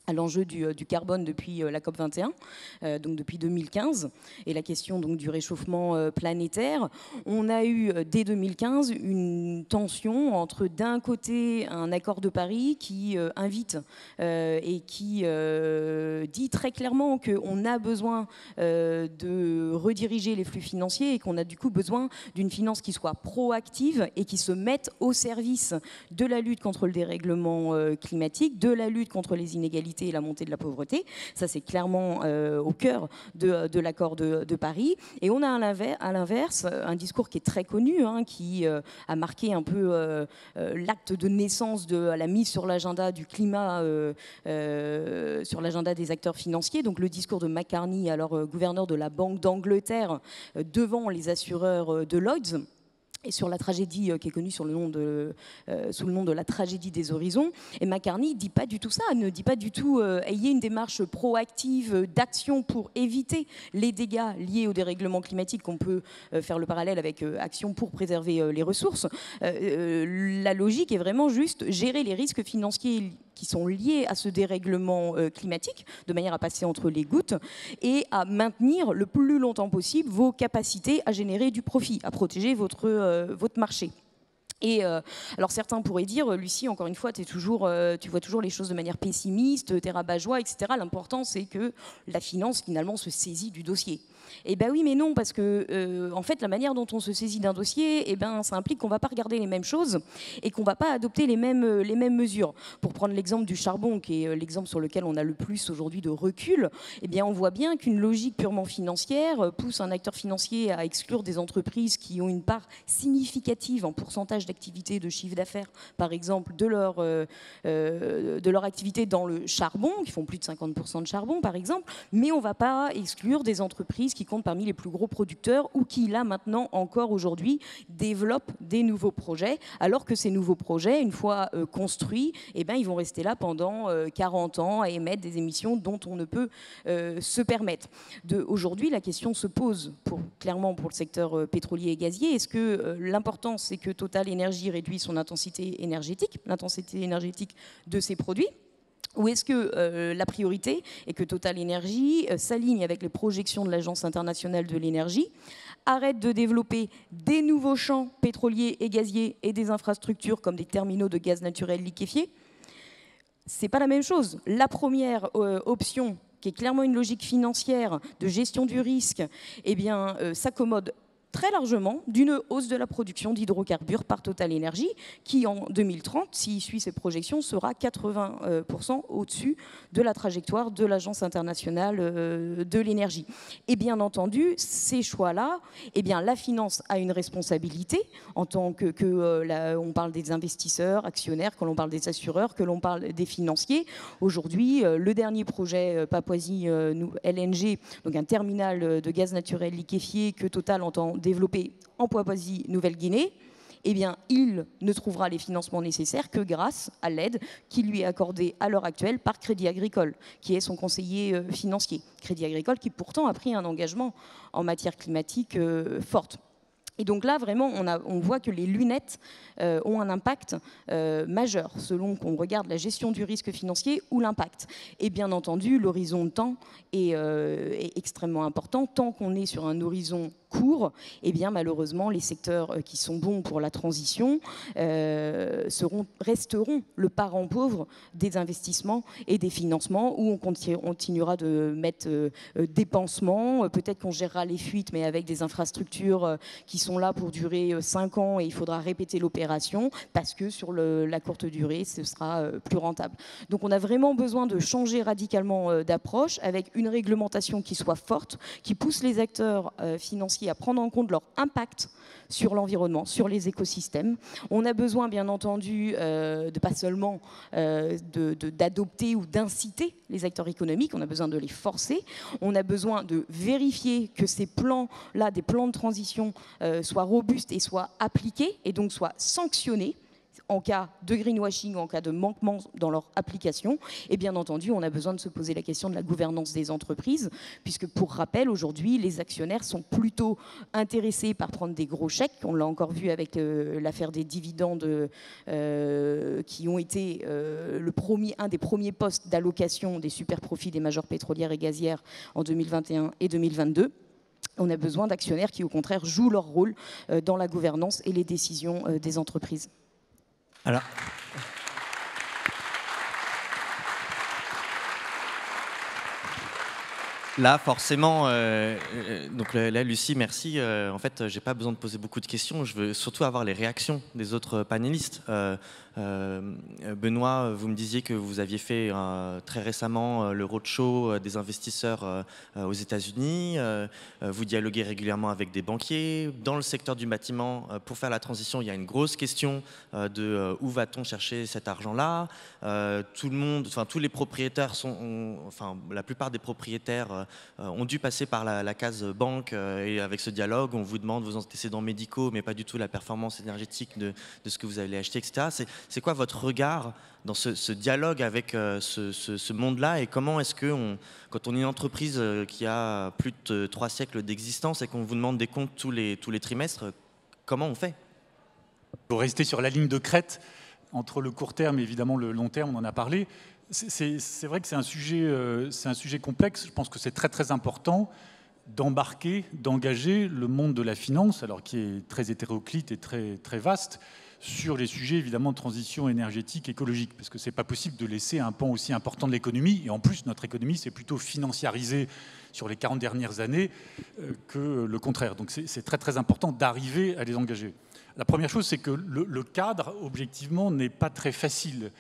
à l'enjeu du carbone depuis la COP21, donc depuis 2015, et la question donc, du réchauffement planétaire. On a eu dès 2015 une tension entre d'un côté un accord de Paris qui invite et qui dit très clairement qu'on a besoin de rediriger les flux financiers et qu'on a du coup besoin d'une finance qui soit proactive et qui se mette au service de la lutte contre le dérèglement climatique, de la lutte contre les inégalités et la montée de la pauvreté. Ça, c'est clairement au cœur de l'accord de Paris. Et on a à l'inverse un discours qui est très connu, qui a marqué un peu l'acte de naissance de la mise sur l'agenda du climat, sur l'agenda des acteurs financiers. Donc le discours de McCartney, alors gouverneur de la Banque d'Angleterre, devant les assureurs de Lloyds, et sur la tragédie qui est connue sous le nom de la tragédie des horizons. Et McCartney ne dit pas du tout ça, ne dit pas du tout ayez une démarche proactive d'action pour éviter les dégâts liés au dérèglement climatique, qu'on peut faire le parallèle avec action pour préserver les ressources. La logique est vraiment juste gérer les risques financiers qui sont liés à ce dérèglement climatique, de manière à passer entre les gouttes et à maintenir le plus longtemps possible vos capacités à générer du profit, à protéger votre marché. Et alors certains pourraient dire, Lucie, encore une fois, tu vois toujours les choses de manière pessimiste, t'es rabat-joie, etc. L'important, c'est que la finance, finalement, se saisit du dossier. Eh bien oui, mais non, parce que en fait, la manière dont on se saisit d'un dossier, ça implique qu'on ne va pas regarder les mêmes choses et qu'on ne va pas adopter les mêmes mesures. Pour prendre l'exemple du charbon, qui est l'exemple sur lequel on a le plus aujourd'hui de recul, on voit bien qu'une logique purement financière pousse un acteur financier à exclure des entreprises qui ont une part significative en pourcentage d'activité de chiffre d'affaires, par exemple, de leur activité dans le charbon, qui font plus de 50% de charbon, par exemple, mais on ne va pas exclure des entreprises qui comptent parmi les plus gros producteurs ou qui, là, maintenant, encore aujourd'hui, développent des nouveaux projets, alors que ces nouveaux projets, une fois construits, ils vont rester là pendant 40 ans à émettre des émissions dont on ne peut se permettre. Aujourd'hui, la question se pose, clairement, pour le secteur pétrolier et gazier. Est-ce que l'important, c'est que Total Énergie réduise son intensité énergétique de ses produits ? Ou est-ce que la priorité est que Total Énergie s'aligne avec les projections de l'Agence internationale de l'énergie, arrête de développer des nouveaux champs pétroliers et gaziers et des infrastructures comme des terminaux de gaz naturel liquéfié? C'est pas la même chose. La première option, qui est clairement une logique financière de gestion du risque, s'accommode très largement d'une hausse de la production d'hydrocarbures par Total Énergie, qui en 2030, s'il suit ses projections, sera 80% au-dessus de la trajectoire de l'Agence internationale de l'énergie. Et bien entendu, ces choix-là, la finance a une responsabilité en tant on parle des investisseurs, actionnaires, que l'on parle des assureurs, que l'on parle des financiers. Aujourd'hui, le dernier projet Papouasie LNG, donc un terminal de gaz naturel liquéfié que Total entend développé en Papouasie-Nouvelle-Guinée, il ne trouvera les financements nécessaires que grâce à l'aide qui lui est accordée à l'heure actuelle par Crédit Agricole, qui est son conseiller financier. Crédit Agricole qui pourtant a pris un engagement en matière climatique forte. Et donc là, vraiment, on voit que les lunettes ont un impact majeur, selon qu'on regarde la gestion du risque financier ou l'impact. Et bien entendu, l'horizon de temps est extrêmement important. Tant qu'on est sur un horizon court, eh bien, malheureusement, les secteurs qui sont bons pour la transition resteront le parent pauvre des investissements et des financements, où on continuera de mettre des pansements. Peut-être qu'on gérera les fuites, mais avec des infrastructures qui sont là pour durer 5 ans et il faudra répéter l'opération parce que sur la courte durée, ce sera plus rentable. Donc on a vraiment besoin de changer radicalement d'approche avec une réglementation qui soit forte, qui pousse les acteurs financiers à prendre en compte leur impact sur l'environnement, sur les écosystèmes. On a besoin, bien entendu, de pas seulement d'adopter ou d'inciter les acteurs économiques, on a besoin de les forcer, on a besoin de vérifier que ces plans-là, des plans de transition, soient robustes et soient appliqués, et donc soient sanctionnés en cas de greenwashing, en cas de manquement dans leur application. Et bien entendu, on a besoin de se poser la question de la gouvernance des entreprises, puisque pour rappel, aujourd'hui, les actionnaires sont plutôt intéressés par prendre des gros chèques. On l'a encore vu avec l'affaire des dividendes qui ont été un des premiers postes d'allocation des super profits des majors pétrolières et gazières en 2021 et 2022. On a besoin d'actionnaires qui, au contraire, jouent leur rôle dans la gouvernance et les décisions des entreprises. Alors, là, forcément, donc là, Lucie, merci. En fait, j'ai pas besoin de poser beaucoup de questions. Je veux surtout avoir les réactions des autres panélistes. Benoît, vous me disiez que vous aviez fait très récemment le roadshow des investisseurs aux États-Unis. Vous dialoguez régulièrement avec des banquiers. Dans le secteur du bâtiment, pour faire la transition, il y a une grosse question de où va-t-on chercher cet argent-là. Tout le monde, enfin tous les propriétaires la plupart des propriétaires ont dû passer par la case banque et avec ce dialogue, on vous demande vos antécédents médicaux, mais pas du tout la performance énergétique de ce que vous allez acheter, etc. C'est quoi votre regard dans ce dialogue avec ce monde-là, et comment est-ce que, quand on est une entreprise qui a plus de 3 siècles d'existence et qu'on vous demande des comptes tous les trimestres, comment on fait? Pour rester sur la ligne de crête, entre le court terme et évidemment le long terme, on en a parlé. C'est vrai que c'est un sujet complexe. Je pense que c'est très très important d'embarquer, d'engager le monde de la finance, alors qui est très hétéroclite et très, très vaste, sur les sujets évidemment de transition énergétique, écologique, parce que c'est pas possible de laisser un pan aussi important de l'économie, et en plus notre économie s'est plutôt financiarisée sur les 40 dernières années que le contraire. Donc c'est très très important d'arriver à les engager. La première chose, c'est que le cadre, objectivement, n'est pas très facile.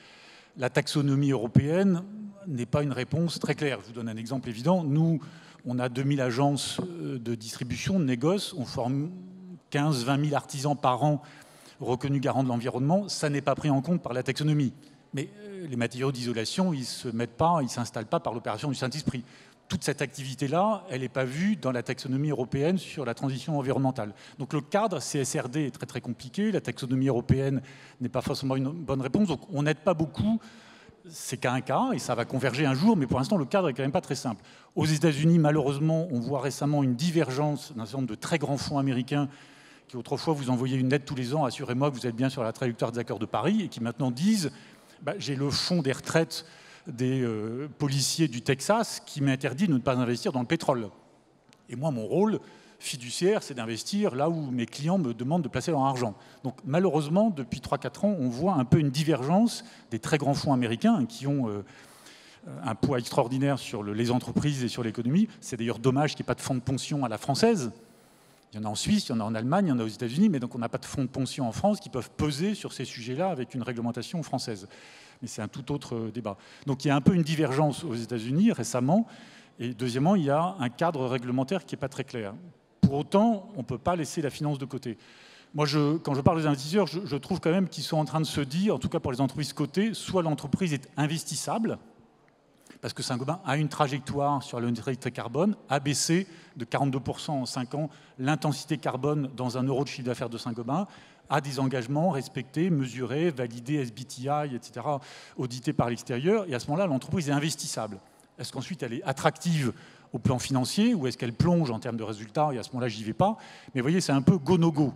La taxonomie européenne n'est pas une réponse très claire. Je vous donne un exemple évident. Nous, on a 2000 agences de distribution, de négoce, on forme 15-20 000 artisans par an reconnus garants de l'environnement. Ça n'est pas pris en compte par la taxonomie. Mais les matériaux d'isolation, ils ne s'installent pas par l'opération du Saint-Esprit. Toute cette activité-là, elle n'est pas vue dans la taxonomie européenne sur la transition environnementale. Donc le cadre CSRD est très très compliqué, la taxonomie européenne n'est pas forcément une bonne réponse, donc on n'aide pas beaucoup, c'est qu'un cas, et ça va converger un jour, mais pour l'instant le cadre est quand même pas très simple. Aux États-Unis, malheureusement, on voit récemment une divergence d'un certain nombre de très grands fonds américains qui autrefois vous envoyaient une lettre tous les ans, assurez-moi que vous êtes bien sur la trajectoire des accords de Paris, et qui maintenant disent, j'ai le fonds des retraites des policiers du Texas qui m'interdit de ne pas investir dans le pétrole. Et moi, mon rôle fiduciaire, c'est d'investir là où mes clients me demandent de placer leur argent. Donc malheureusement, depuis 3-4 ans, on voit un peu une divergence des très grands fonds américains qui ont un poids extraordinaire sur les entreprises et sur l'économie. C'est d'ailleurs dommage qu'il n'y ait pas de fonds de pension à la française. Il y en a en Suisse, il y en a en Allemagne, il y en a aux États-Unis, mais donc on n'a pas de fonds de pension en France qui peuvent peser sur ces sujets-là avec une réglementation française. Mais c'est un tout autre débat. Donc il y a un peu une divergence aux États-Unis récemment. Et deuxièmement, il y a un cadre réglementaire qui n'est pas très clair. Pour autant, on ne peut pas laisser la finance de côté. Moi, quand je parle des investisseurs, je trouve quand même qu'ils sont en train de se dire, en tout cas pour les entreprises cotées, soit l'entreprise est investissable, parce que Saint-Gobain a une trajectoire sur la neutralité carbone, a baissé de 42% en 5 ans l'intensité carbone dans 1 euro de chiffre d'affaires de Saint-Gobain, a des engagements respectés, mesurés, validés, SBTI, etc., audités par l'extérieur, et à ce moment-là, l'entreprise est investissable. Est-ce qu'ensuite elle est attractive au plan financier ou est-ce qu'elle plonge en termes de résultats et à ce moment-là, j'y vais pas? Mais vous voyez, c'est un peu go no go.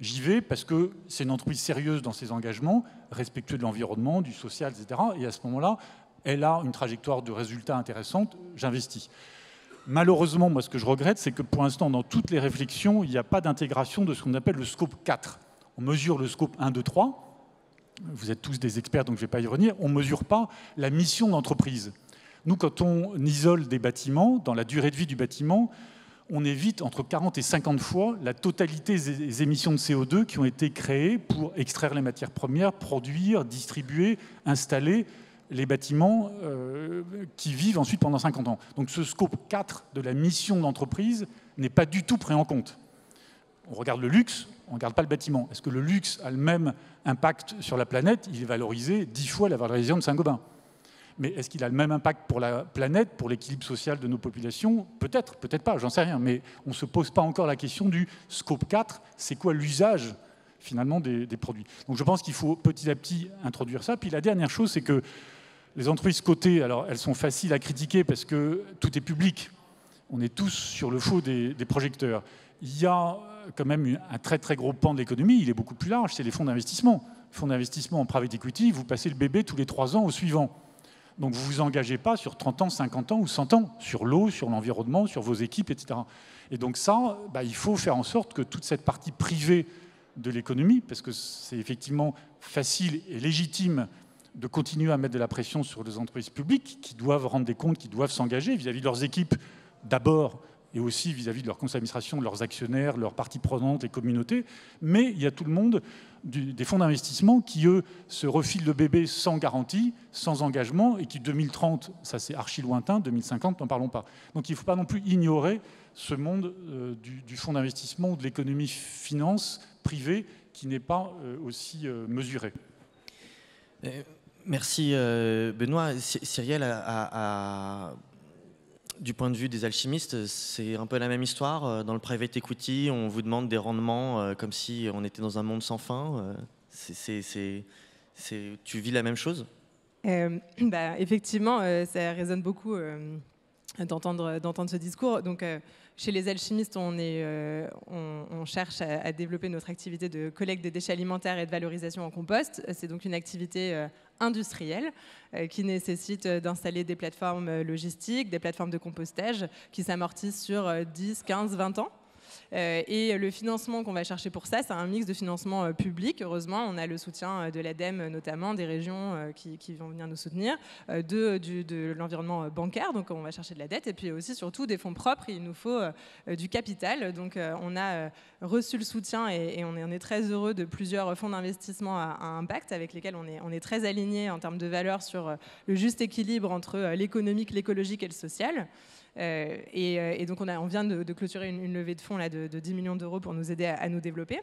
J'y vais parce que c'est une entreprise sérieuse dans ses engagements, respectueux de l'environnement, du social, etc. Et à ce moment-là, elle a une trajectoire de résultats intéressante, j'investis. Malheureusement, moi, ce que je regrette, c'est que pour l'instant, dans toutes les réflexions, il n'y a pas d'intégration de ce qu'on appelle le scope 4. On mesure le scope 1, 2, 3. Vous êtes tous des experts, donc je ne vais pas y revenir. On ne mesure pas la mission d'entreprise. Nous, quand on isole des bâtiments, dans la durée de vie du bâtiment, on évite entre 40 et 50 fois la totalité des émissions de CO2 qui ont été créées pour extraire les matières premières, produire, distribuer, installer les bâtiments qui vivent ensuite pendant 50 ans. Donc ce scope 4 de la mission d'entreprise n'est pas du tout pris en compte. On regarde le luxe, on ne regarde pas le bâtiment. Est-ce que le luxe a le même impact sur la planète? Il est valorisé 10 fois la valorisation de Saint-Gobain. Mais est-ce qu'il a le même impact pour la planète, pour l'équilibre social de nos populations? Peut-être, peut-être pas, j'en sais rien. Mais on ne se pose pas encore la question du scope 4. C'est quoi l'usage, finalement, des produits? Donc je pense qu'il faut petit à petit introduire ça. Puis la dernière chose, c'est que les entreprises cotées, alors elles sont faciles à critiquer parce que tout est public. On est tous sur le faux des projecteurs. Il y a quand même un très très gros pan de l'économie, il est beaucoup plus large, c'est les fonds d'investissement. Les fonds d'investissement en private equity, vous passez le bébé tous les 3 ans au suivant. Donc vous ne vous engagez pas sur 30 ans, 50 ans ou 100 ans, sur l'eau, sur l'environnement, sur vos équipes, etc. Et donc ça, il faut faire en sorte que toute cette partie privée de l'économie, parce que c'est effectivement facile et légitime de continuer à mettre de la pression sur les entreprises publiques qui doivent rendre des comptes, qui doivent s'engager vis-à-vis de leurs équipes d'abord, et aussi vis-à-vis de leur conseil d'administration, de leurs actionnaires, leurs parties prenantes, les communautés. Mais il y a tout le monde des fonds d'investissement qui, eux, se refilent le bébé sans garantie, sans engagement, et qui, 2030, ça c'est archi lointain, 2050, n'en parlons pas. Donc il ne faut pas non plus ignorer ce monde du fonds d'investissement ou de l'économie finance privée qui n'est pas aussi mesuré. Merci Benoît. Cyrielle du point de vue des alchimistes, c'est un peu la même histoire. Dans le private equity, on vous demande des rendements comme si on était dans un monde sans fin. Tu vis la même chose? Effectivement, ça résonne beaucoup d'entendre ce discours. Donc, chez les alchimistes, on cherche à développer notre activité de collecte des déchets alimentaires et de valorisation en compost. C'est donc une activité industrielle qui nécessite d'installer des plateformes logistiques, des plateformes de compostage qui s'amortissent sur 10, 15, 20 ans. Et le financement qu'on va chercher pour ça, c'est un mix de financement public. Heureusement, on a le soutien de l'ADEME, notamment des régions qui vont venir nous soutenir, de l'environnement bancaire, donc on va chercher de la dette, et puis aussi surtout des fonds propres, il nous faut du capital. Donc on a reçu le soutien et on est très heureux de plusieurs fonds d'investissement à impact avec lesquels on est très alignés en termes de valeur sur le juste équilibre entre l'économique, l'écologique et le social. Et donc on vient de clôturer une levée de fonds là, de 10 millions d'euros pour nous aider à nous développer.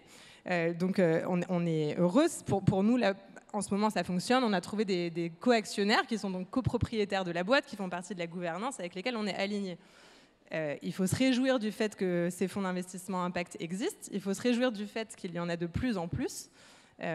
Donc on est heureux. Pour nous, là, en ce moment, ça fonctionne. On a trouvé des co-actionnaires qui sont donc copropriétaires de la boîte, qui font partie de la gouvernance avec lesquels on est alignés. Il faut se réjouir du fait que ces fonds d'investissement impact existent. Il faut se réjouir du fait qu'il y en a de plus en plus.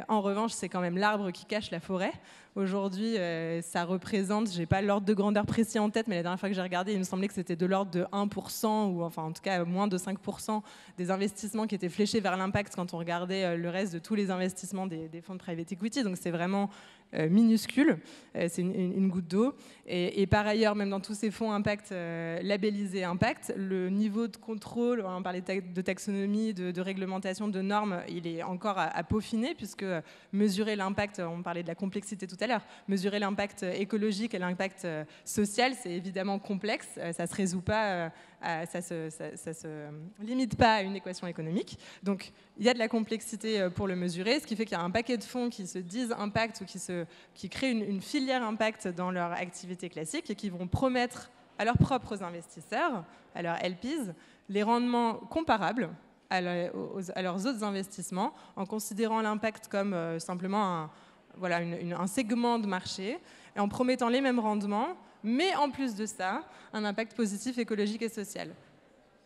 En revanche, c'est quand même l'arbre qui cache la forêt. Aujourd'hui, ça représente, je n'ai pas l'ordre de grandeur précis en tête, mais la dernière fois que j'ai regardé, il me semblait que c'était de l'ordre de 1%, ou enfin en tout cas moins de 5% des investissements qui étaient fléchés vers l'impact quand on regardait le reste de tous les investissements des fonds de private equity. Donc c'est vraiment minuscule, c'est une goutte d'eau. Et par ailleurs, même dans tous ces fonds impact labellisés impact, le niveau de contrôle, on parlait de taxonomie, de réglementation, de normes, il est encore à peaufiner, puisque mesurer l'impact, on parlait de la complexité tout à l'heure, mesurer l'impact écologique et l'impact social, c'est évidemment complexe, ça se résout pas, ça se limite pas à une équation économique. Donc il y a de la complexité pour le mesurer, ce qui fait qu'il y a un paquet de fonds qui se disent impact ou qui créent une filière impact dans leur activité classique et qui vont promettre à leurs propres investisseurs, à leurs LPs, les rendements comparables à leurs autres investissements, en considérant l'impact comme simplement un segment de marché, et en promettant les mêmes rendements, mais en plus de ça, un impact positif écologique et social.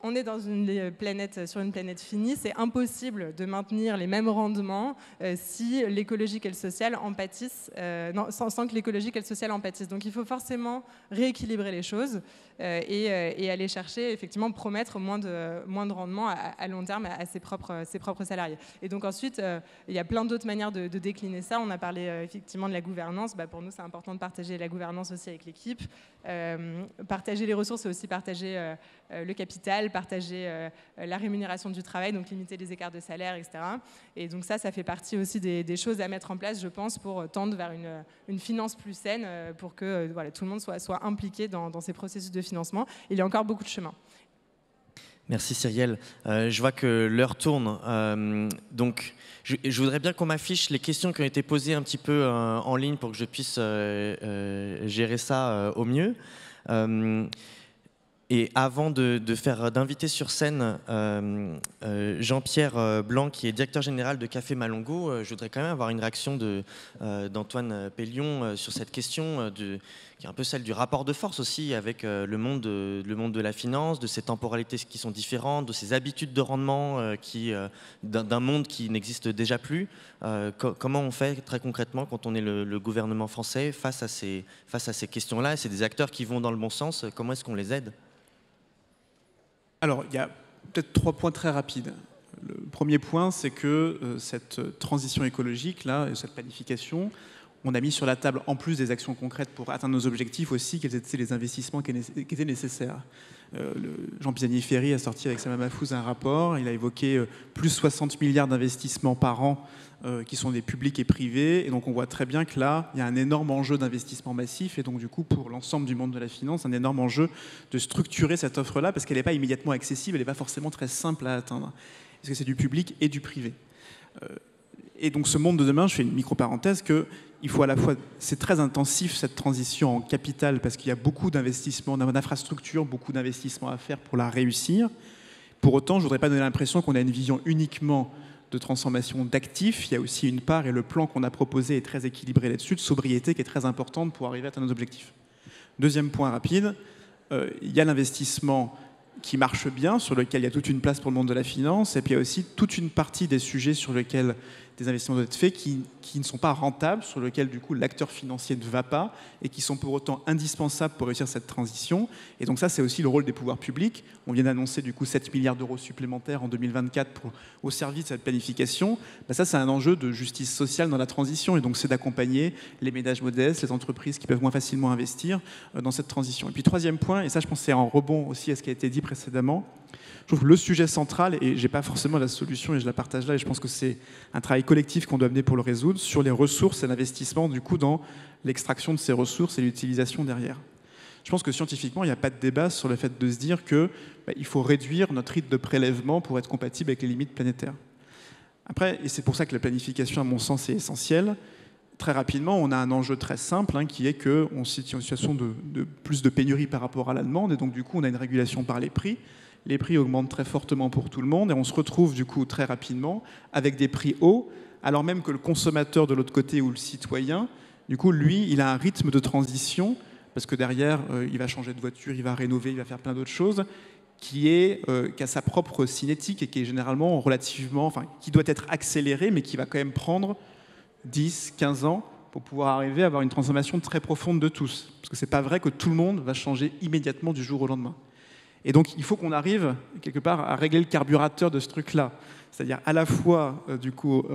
on est dans une planète, sur une planète finie, c'est impossible de maintenir les mêmes rendements si l'écologique et le social en pâtissent, sans que l'écologique et le social en pâtissent. Donc il faut forcément rééquilibrer les choses et aller chercher, effectivement, promettre moins de rendement à long terme à ses propres salariés. Et donc ensuite, il y a plein d'autres manières de décliner ça. On a parlé effectivement de la gouvernance. Pour nous, c'est important de partager la gouvernance aussi avec l'équipe. Partager les ressources, c'est aussi partager le capital, partager la rémunération du travail, donc limiter les écarts de salaire, etc. Et donc ça fait partie aussi des choses à mettre en place, je pense, pour tendre vers une finance plus saine, pour que tout le monde soit impliqué dans ces processus de financement. Il y a encore beaucoup de chemin. Merci Cyrielle. Je vois que l'heure tourne. Donc, je voudrais bien qu'on m'affiche les questions qui ont été posées un petit peu en ligne pour que je puisse gérer ça au mieux. Et avant d'inviter sur scène Jean-Pierre Blanc, qui est directeur général de Café Malongo, je voudrais quand même avoir une réaction d'Antoine Pellion sur cette question, qui est un peu celle du rapport de force aussi avec le monde de la finance, de ces temporalités qui sont différentes, de ces habitudes de rendement d'un monde qui n'existe déjà plus. Comment on fait très concrètement quand on est le gouvernement français face à ces questions-là? C'est des acteurs qui vont dans le bon sens. Comment est-ce qu'on les aide? Alors, il y a peut-être 3 points très rapides. Le premier point, c'est que cette transition écologique, là, cette planification, on a mis sur la table, en plus des actions concrètes pour atteindre nos objectifs aussi, quels étaient les investissements qui étaient nécessaires. Jean Pisani-Ferry a sorti avec Sama Mahfouz un rapport, il a évoqué plus 60 milliards d'investissements par an qui sont des publics et privés, et donc on voit très bien que là, il y a un énorme enjeu d'investissement massif, et donc du coup, pour l'ensemble du monde de la finance, un énorme enjeu de structurer cette offre-là, parce qu'elle n'est pas immédiatement accessible, elle n'est pas forcément très simple à atteindre, parce que c'est du public et du privé. Et donc ce monde de demain, je fais une micro-parenthèse, qu'il faut à la fois, c'est très intensif cette transition en capital, parce qu'il y a beaucoup d'investissements, d'infrastructures, beaucoup d'investissements à faire pour la réussir. Pour autant, je ne voudrais pas donner l'impression qu'on a une vision uniquement de transformation d'actifs. Il y a aussi une part, et le plan qu'on a proposé est très équilibré là-dessus, de sobriété qui est très importante pour arriver à atteindre nos objectifs. Deuxième point rapide, il y a l'investissement qui marche bien, sur lequel il y a toute une place pour le monde de la finance, et puis il y a aussi toute une partie des sujets sur lesquels des investissements doivent être faits qui ne sont pas rentables, sur lesquels du coup l'acteur financier ne va pas, et qui sont pour autant indispensables pour réussir cette transition. Et donc ça, c'est aussi le rôle des pouvoirs publics. On vient d'annoncer du coup 7 milliards d'euros supplémentaires en 2024 au service de cette planification. Ça, c'est un enjeu de justice sociale dans la transition, et donc c'est d'accompagner les ménages modestes, les entreprises qui peuvent moins facilement investir dans cette transition. Et puis troisième point, et ça je pense que c'est en rebond aussi à ce qui a été dit précédemment, je trouve que le sujet central, et je n'ai pas forcément la solution et je la partage là, et je pense que c'est un travail collectif qu'on doit mener pour le résoudre, sur les ressources et l'investissement du coup dans l'extraction de ces ressources et l'utilisation derrière. Je pense que scientifiquement, il n'y a pas de débat sur le fait de se dire qu'il faut réduire notre rythme de prélèvement pour être compatible avec les limites planétaires. Après, et c'est pour ça que la planification, à mon sens, est essentielle, très rapidement, on a un enjeu très simple qui est qu'on est en situation de plus de pénurie par rapport à la demande, et donc du coup, on a une régulation par les prix. Les prix augmentent très fortement pour tout le monde et on se retrouve du coup très rapidement avec des prix hauts, alors même que le consommateur de l'autre côté ou le citoyen, du coup, lui, il a un rythme de transition, parce que derrière, il va changer de voiture, il va rénover, il va faire plein d'autres choses, qui a sa propre cinétique et qui est généralement relativement, qui doit être accéléré, mais qui va quand même prendre 10, 15 ans pour pouvoir arriver à avoir une transformation très profonde de tous. Parce que c'est pas vrai que tout le monde va changer immédiatement du jour au lendemain. Et donc, il faut qu'on arrive, quelque part, à régler le carburateur de ce truc-là. C'est-à-dire, à la fois, pour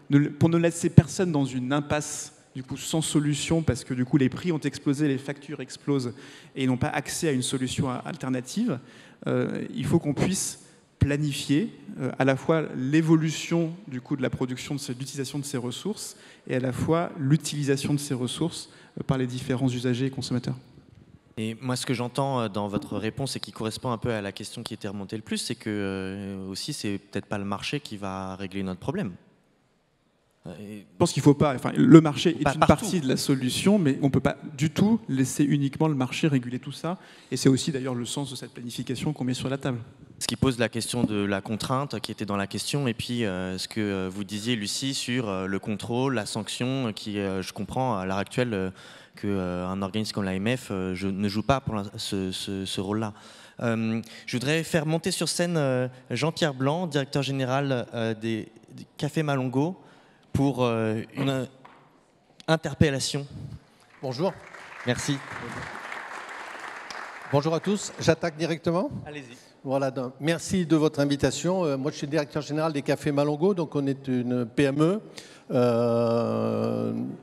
ne laisser personne dans une impasse, du coup, sans solution, parce que, du coup, les prix ont explosé, les factures explosent, et ils n'ont pas accès à une solution alternative, il faut qu'on puisse planifier à la fois l'évolution, du coup, de la production, de l'utilisation de ces ressources, et à la fois l'utilisation de ces ressources par les différents usagers et consommateurs. Et moi, ce que j'entends dans votre réponse et qui correspond un peu à la question qui était remontée le plus, c'est que aussi, c'est peut-être pas le marché qui va régler notre problème. Je pense qu'il ne faut pas. Le marché est une partie de la solution, mais on ne peut pas du tout laisser uniquement le marché réguler tout ça. Et c'est aussi d'ailleurs le sens de cette planification qu'on met sur la table. Ce qui pose la question de la contrainte qui était dans la question, et puis ce que vous disiez, Lucie, sur le contrôle, la sanction, qui, je comprends à l'heure actuelle, qu'un organisme comme l'AMF ne joue pas pour ce rôle-là. Je voudrais faire monter sur scène Jean-Pierre Blanc, directeur général des Cafés Malongo, pour une interpellation. Bonjour. Merci. Bonjour à tous. J'attaque directement. Allez-y. Voilà, donc, merci de votre invitation. Moi, je suis directeur général des Cafés Malongo, donc on est une PME,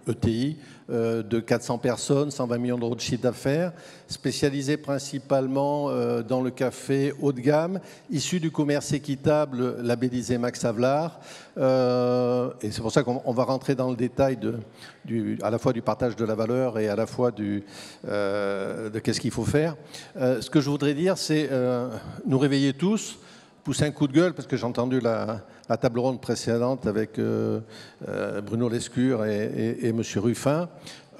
ETI, de 400 personnes, 120 millions d'euros de chiffre d'affaires, spécialisée principalement dans le café haut de gamme, issu du commerce équitable labellisé Max Havelaar. Et c'est pour ça qu'on va rentrer dans le détail à la fois du partage de la valeur et à la fois de qu'est-ce qu'il faut faire. Ce que je voudrais dire, c'est nous réveiller tous, pousser un coup de gueule, parce que j'ai entendu la table ronde précédente avec Bruno Lescure et M. Ruffin.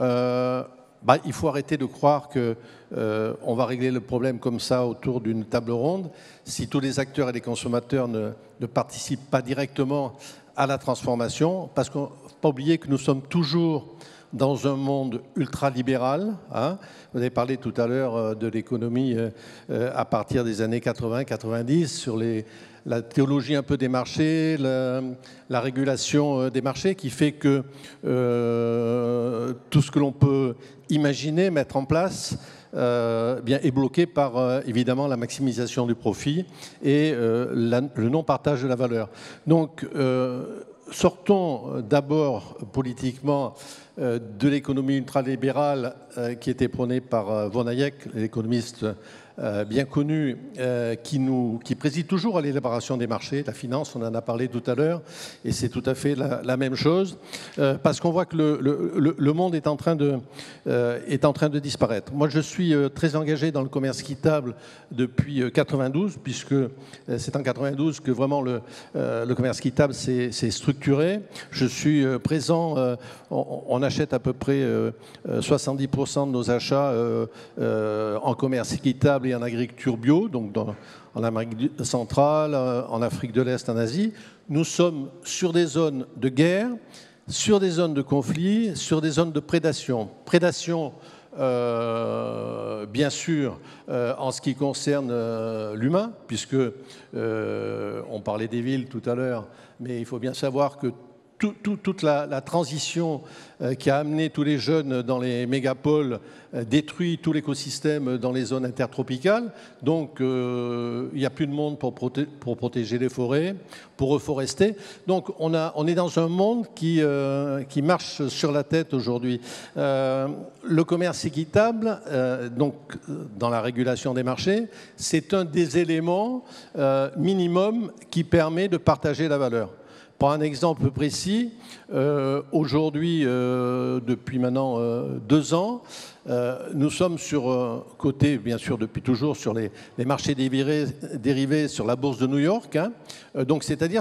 Il faut arrêter de croire qu'on va régler le problème comme ça autour d'une table ronde si tous les acteurs et les consommateurs ne participent pas directement à la transformation, parce qu'il ne faut pas oublier que nous sommes toujours dans un monde ultra-libéral. Hein. Vous avez parlé tout à l'heure de l'économie à partir des années 80-90 sur la théologie un peu des marchés, la régulation des marchés qui fait que tout ce que l'on peut imaginer, mettre en place, est bloqué par évidemment la maximisation du profit et le non-partage de la valeur. Donc, sortons d'abord politiquement de l'économie ultralibérale qui était prônée par von Hayek, l'économiste bien connu, qui préside toujours à l'élaboration des marchés, la finance, on en a parlé tout à l'heure, et c'est tout à fait la même chose, parce qu'on voit que le monde est en train de disparaître. Moi, je suis très engagé dans le commerce équitable depuis 92, puisque c'est en 92 que vraiment le commerce équitable s'est structuré. Je suis présent, on achète à peu près 70% de nos achats en commerce équitable et en agriculture bio, donc en Amérique centrale, en Afrique de l'Est, en Asie. Nous sommes sur des zones de guerre, sur des zones de conflit, sur des zones de prédation. Prédation, bien sûr, en ce qui concerne l'humain, puisque on parlait des villes tout à l'heure, mais il faut bien savoir que toute la transition qui a amené tous les jeunes dans les mégapoles détruit tout l'écosystème dans les zones intertropicales. Donc, il n'y a plus de monde pour protéger les forêts, pour reforester. Donc, on est dans un monde qui marche sur la tête aujourd'hui. Le commerce équitable, donc dans la régulation des marchés, c'est un des éléments minimum qui permet de partager la valeur. Pour un exemple précis, aujourd'hui, depuis maintenant 2 ans, nous sommes côté, bien sûr, depuis toujours, sur les marchés dérivés sur la bourse de New York. Hein. Donc, c'est-à-dire,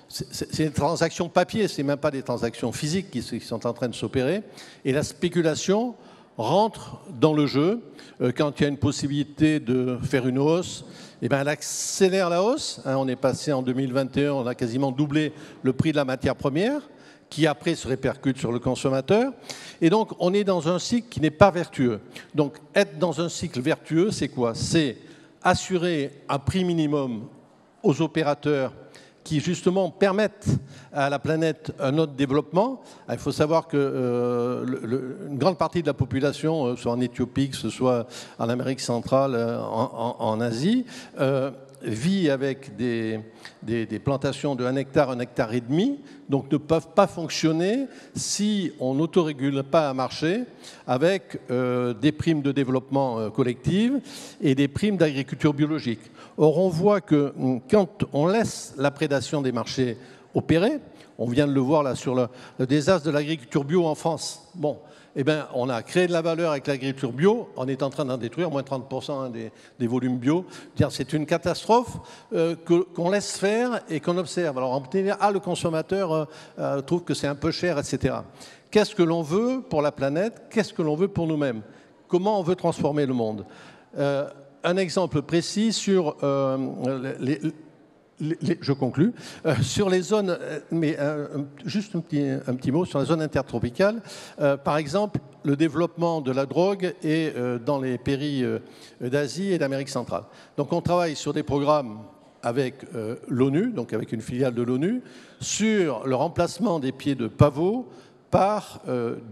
c'est des transactions papier, ce n'est même pas des transactions physiques qui sont en train de s'opérer. Et la spéculation rentre dans le jeu quand il y a une possibilité de faire une hausse. Eh bien, elle accélère la hausse. On est passé en 2021, on a quasiment doublé le prix de la matière première, qui après se répercute sur le consommateur. Et donc, on est dans un cycle qui n'est pas vertueux. Donc, être dans un cycle vertueux, c'est quoi? C'est assurer un prix minimum aux opérateurs qui justement permettent à la planète un autre développement. Il faut savoir que une grande partie de la population, soit en Éthiopie, que ce soit en Amérique centrale, en Asie, vit avec des plantations de 1 hectare, 1,5 hectares, donc ne peuvent pas fonctionner si on n'autorégule pas un marché avec des primes de développement collectives et des primes d'agriculture biologique. Or, on voit que quand on laisse la prédation des marchés opérer, on vient de le voir là sur le désastre de l'agriculture bio en France. Bon, eh bien, on a créé de la valeur avec l'agriculture bio, on est en train d'en détruire, moins 30% des volumes bio. C'est une catastrophe qu'on laisse faire et qu'on observe. Alors, on peut dire, le consommateur trouve que c'est un peu cher, etc. Qu'est-ce que l'on veut pour la planète? Qu'est-ce que l'on veut pour nous-mêmes? Comment on veut transformer le monde? Un exemple précis sur je conclus. Sur les zones, juste un petit mot sur la zone intertropicale. Par exemple, le développement de la drogue est dans les pays d'Asie et d'Amérique centrale. Donc on travaille sur des programmes avec l'ONU, donc avec une filiale de l'ONU, sur le remplacement des pieds de pavot par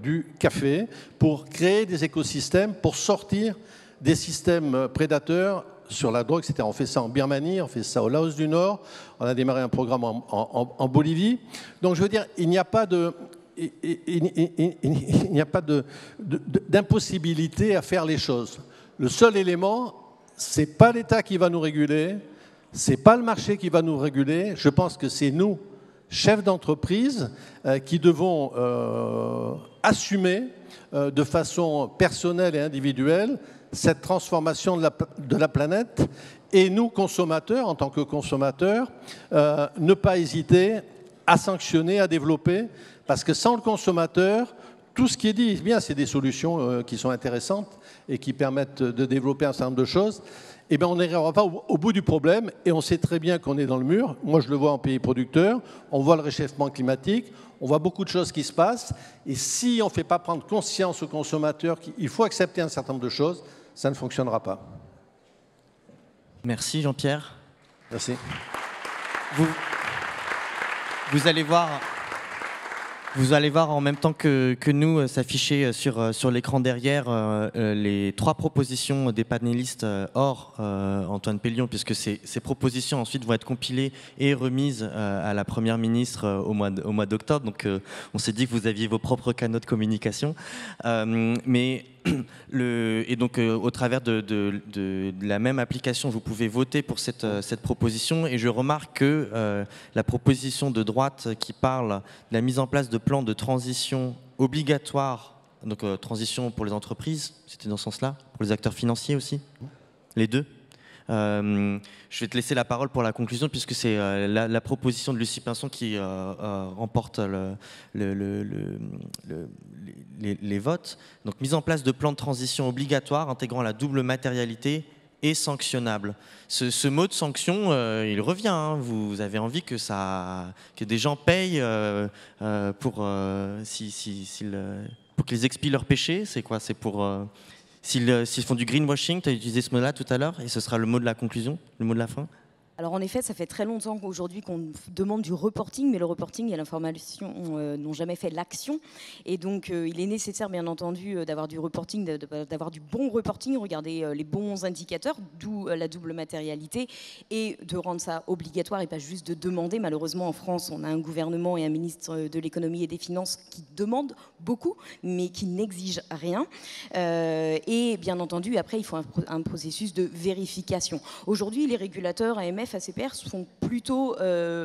du café pour créer des écosystèmes, pour sortir des systèmes prédateurs sur la drogue, etc. On fait ça en Birmanie, on fait ça au Laos du Nord, on a démarré un programme en Bolivie. Donc je veux dire, il n'y a pas d'impossibilité à faire les choses. Le seul élément, ce n'est pas l'État qui va nous réguler, ce n'est pas le marché qui va nous réguler, je pense que c'est nous, chefs d'entreprise, qui devons assumer de façon personnelle et individuelle cette transformation de la planète, et nous, consommateurs, en tant que consommateurs, ne pas hésiter à sanctionner, à développer, parce que sans le consommateur, tout ce qui est dit, bien, c'est des solutions qui sont intéressantes et qui permettent de développer un certain nombre de choses, eh bien, on n'arrivera pas au bout du problème, et on sait très bien qu'on est dans le mur. Moi, je le vois en pays producteurs, on voit le réchauffement climatique, on voit beaucoup de choses qui se passent, et si on ne fait pas prendre conscience aux consommateurs qu'il faut accepter un certain nombre de choses, ça ne fonctionnera pas. Merci Jean-Pierre. Merci. Vous allez voir en même temps que nous s'afficher sur l'écran derrière les 3 propositions des panélistes hors Antoine Pellion, puisque ces propositions ensuite vont être compilées et remises à la Première ministre au mois d'octobre. Donc on s'est dit que vous aviez vos propres canaux de communication. Et donc, au travers de la même application, vous pouvez voter pour cette proposition. Et je remarque que la proposition de droite qui parle de la mise en place de plans de transition obligatoires, donc transition pour les entreprises, c'était dans ce sens-là, pour les acteurs financiers aussi, les deux. Je vais te laisser la parole pour la conclusion, puisque c'est la proposition de Lucie Pinson qui remporte les votes. Donc, mise en place de plans de transition obligatoires intégrant la double matérialité et sanctionnable. Ce mot de sanction, il revient. Hein. Vous avez envie que des gens payent pour qu'ils expient leurs péchés. C'est quoi? C'est pour... S'ils font du greenwashing, tu as utilisé ce mot-là tout à l'heure, et ce sera le mot de la conclusion, le mot de la fin? Alors en effet, ça fait très longtemps qu'aujourd'hui qu'on demande du reporting, mais le reporting et l'information n'ont jamais fait l'action. Et donc il est nécessaire, bien entendu, d'avoir du reporting, d'avoir du bon reporting, regarder les bons indicateurs, d'où la double matérialité, et de rendre ça obligatoire et pas juste de demander. Malheureusement, en France, on a un gouvernement et un ministre de l'économie et des finances qui demandent beaucoup, mais qui n'exigent rien. Et bien entendu, après, il faut un processus de vérification. Aujourd'hui, les régulateurs AMF, ACPR sont plutôt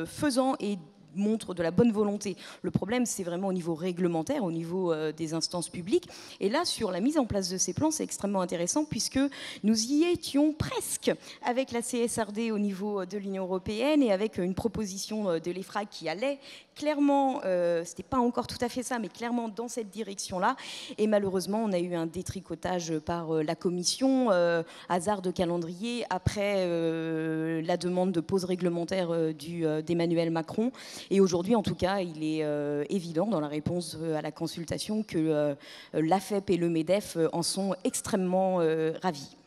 faisants et montrent de la bonne volonté. Le problème, c'est vraiment au niveau réglementaire, au niveau des instances publiques. Et là, sur la mise en place de ces plans, c'est extrêmement intéressant puisque nous y étions presque avec la CSRD au niveau de l'Union européenne et avec une proposition de l'EFRAG qui allait clairement, c'était pas encore tout à fait ça, mais clairement dans cette direction-là. Et malheureusement, on a eu un détricotage par la Commission, hasard de calendrier, après la demande de pause réglementaire d'Emmanuel Macron. Et aujourd'hui, en tout cas, il est évident dans la réponse à la consultation que l'AFEP et le MEDEF en sont extrêmement ravis.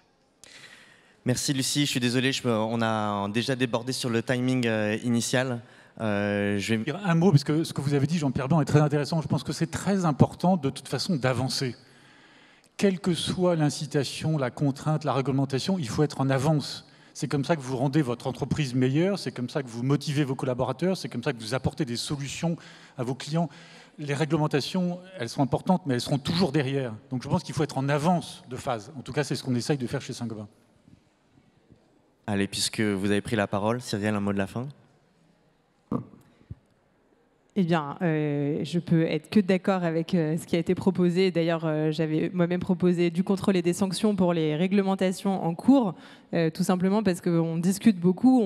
Merci Lucie, je suis désolé, on a déjà débordé sur le timing initial. Je vais dire un mot, parce que ce que vous avez dit, Jean-Pierre Blanc, est très intéressant. Je pense que c'est très important, de toute façon, d'avancer. Quelle que soit l'incitation, la contrainte, la réglementation, il faut être en avance. C'est comme ça que vous rendez votre entreprise meilleure, c'est comme ça que vous motivez vos collaborateurs, c'est comme ça que vous apportez des solutions à vos clients. Les réglementations, elles sont importantes, mais elles seront toujours derrière. Donc je pense qu'il faut être en avance de phase. En tout cas, c'est ce qu'on essaye de faire chez Saint-Gobain. Allez, puisque vous avez pris la parole, Cyrielle, un mot de la fin. Eh bien, je peux être que d'accord avec ce qui a été proposé. D'ailleurs, j'avais moi-même proposé du contrôle et des sanctions pour les réglementations en cours, tout simplement parce qu'on discute beaucoup,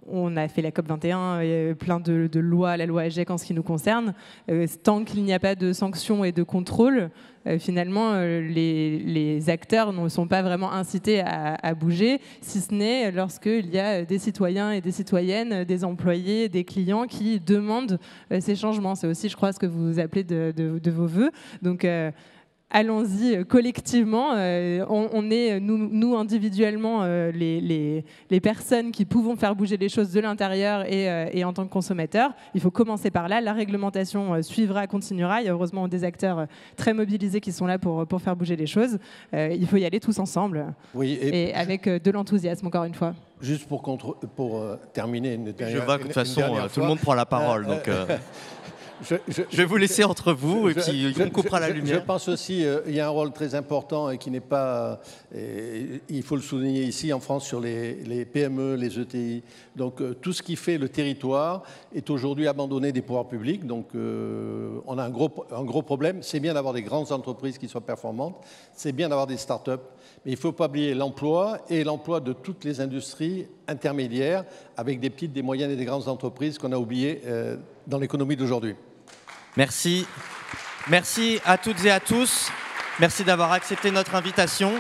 on a fait la COP21, plein de lois, la loi AGEC en ce qui nous concerne. Tant qu'il n'y a pas de sanctions et de contrôle, finalement, les acteurs ne sont pas vraiment incités à bouger, si ce n'est lorsqu'il y a des citoyens et des citoyennes, des employés, des clients qui demandent ces changements. C'est aussi, je crois, ce que vous appelez de vos vœux. Donc, allons-y collectivement. On est, nous individuellement, les personnes qui pouvons faire bouger les choses de l'intérieur et en tant que consommateurs. Il faut commencer par là. La réglementation suivra, continuera. Il y a heureusement des acteurs très mobilisés qui sont là pour faire bouger les choses. Il faut y aller tous ensemble. Oui, et avec de l'enthousiasme, encore une fois. Juste pour terminer une dernière Je vois que de toute façon, tout le monde prend la parole. Donc, je vais vous laisser entre vous et puis on coupera la lumière. Je pense aussi qu'il y a un rôle très important et qui n'est pas, il faut le souligner ici en France, sur les PME, les ETI. Donc tout ce qui fait le territoire est aujourd'hui abandonné des pouvoirs publics. Donc on a un gros problème. C'est bien d'avoir des grandes entreprises qui soient performantes, c'est bien d'avoir des start-up, mais il ne faut pas oublier l'emploi et l'emploi de toutes les industries intermédiaires avec des petites, des moyennes et des grandes entreprises qu'on a oubliées dans l'économie d'aujourd'hui. Merci. Merci à toutes et à tous. Merci d'avoir accepté notre invitation.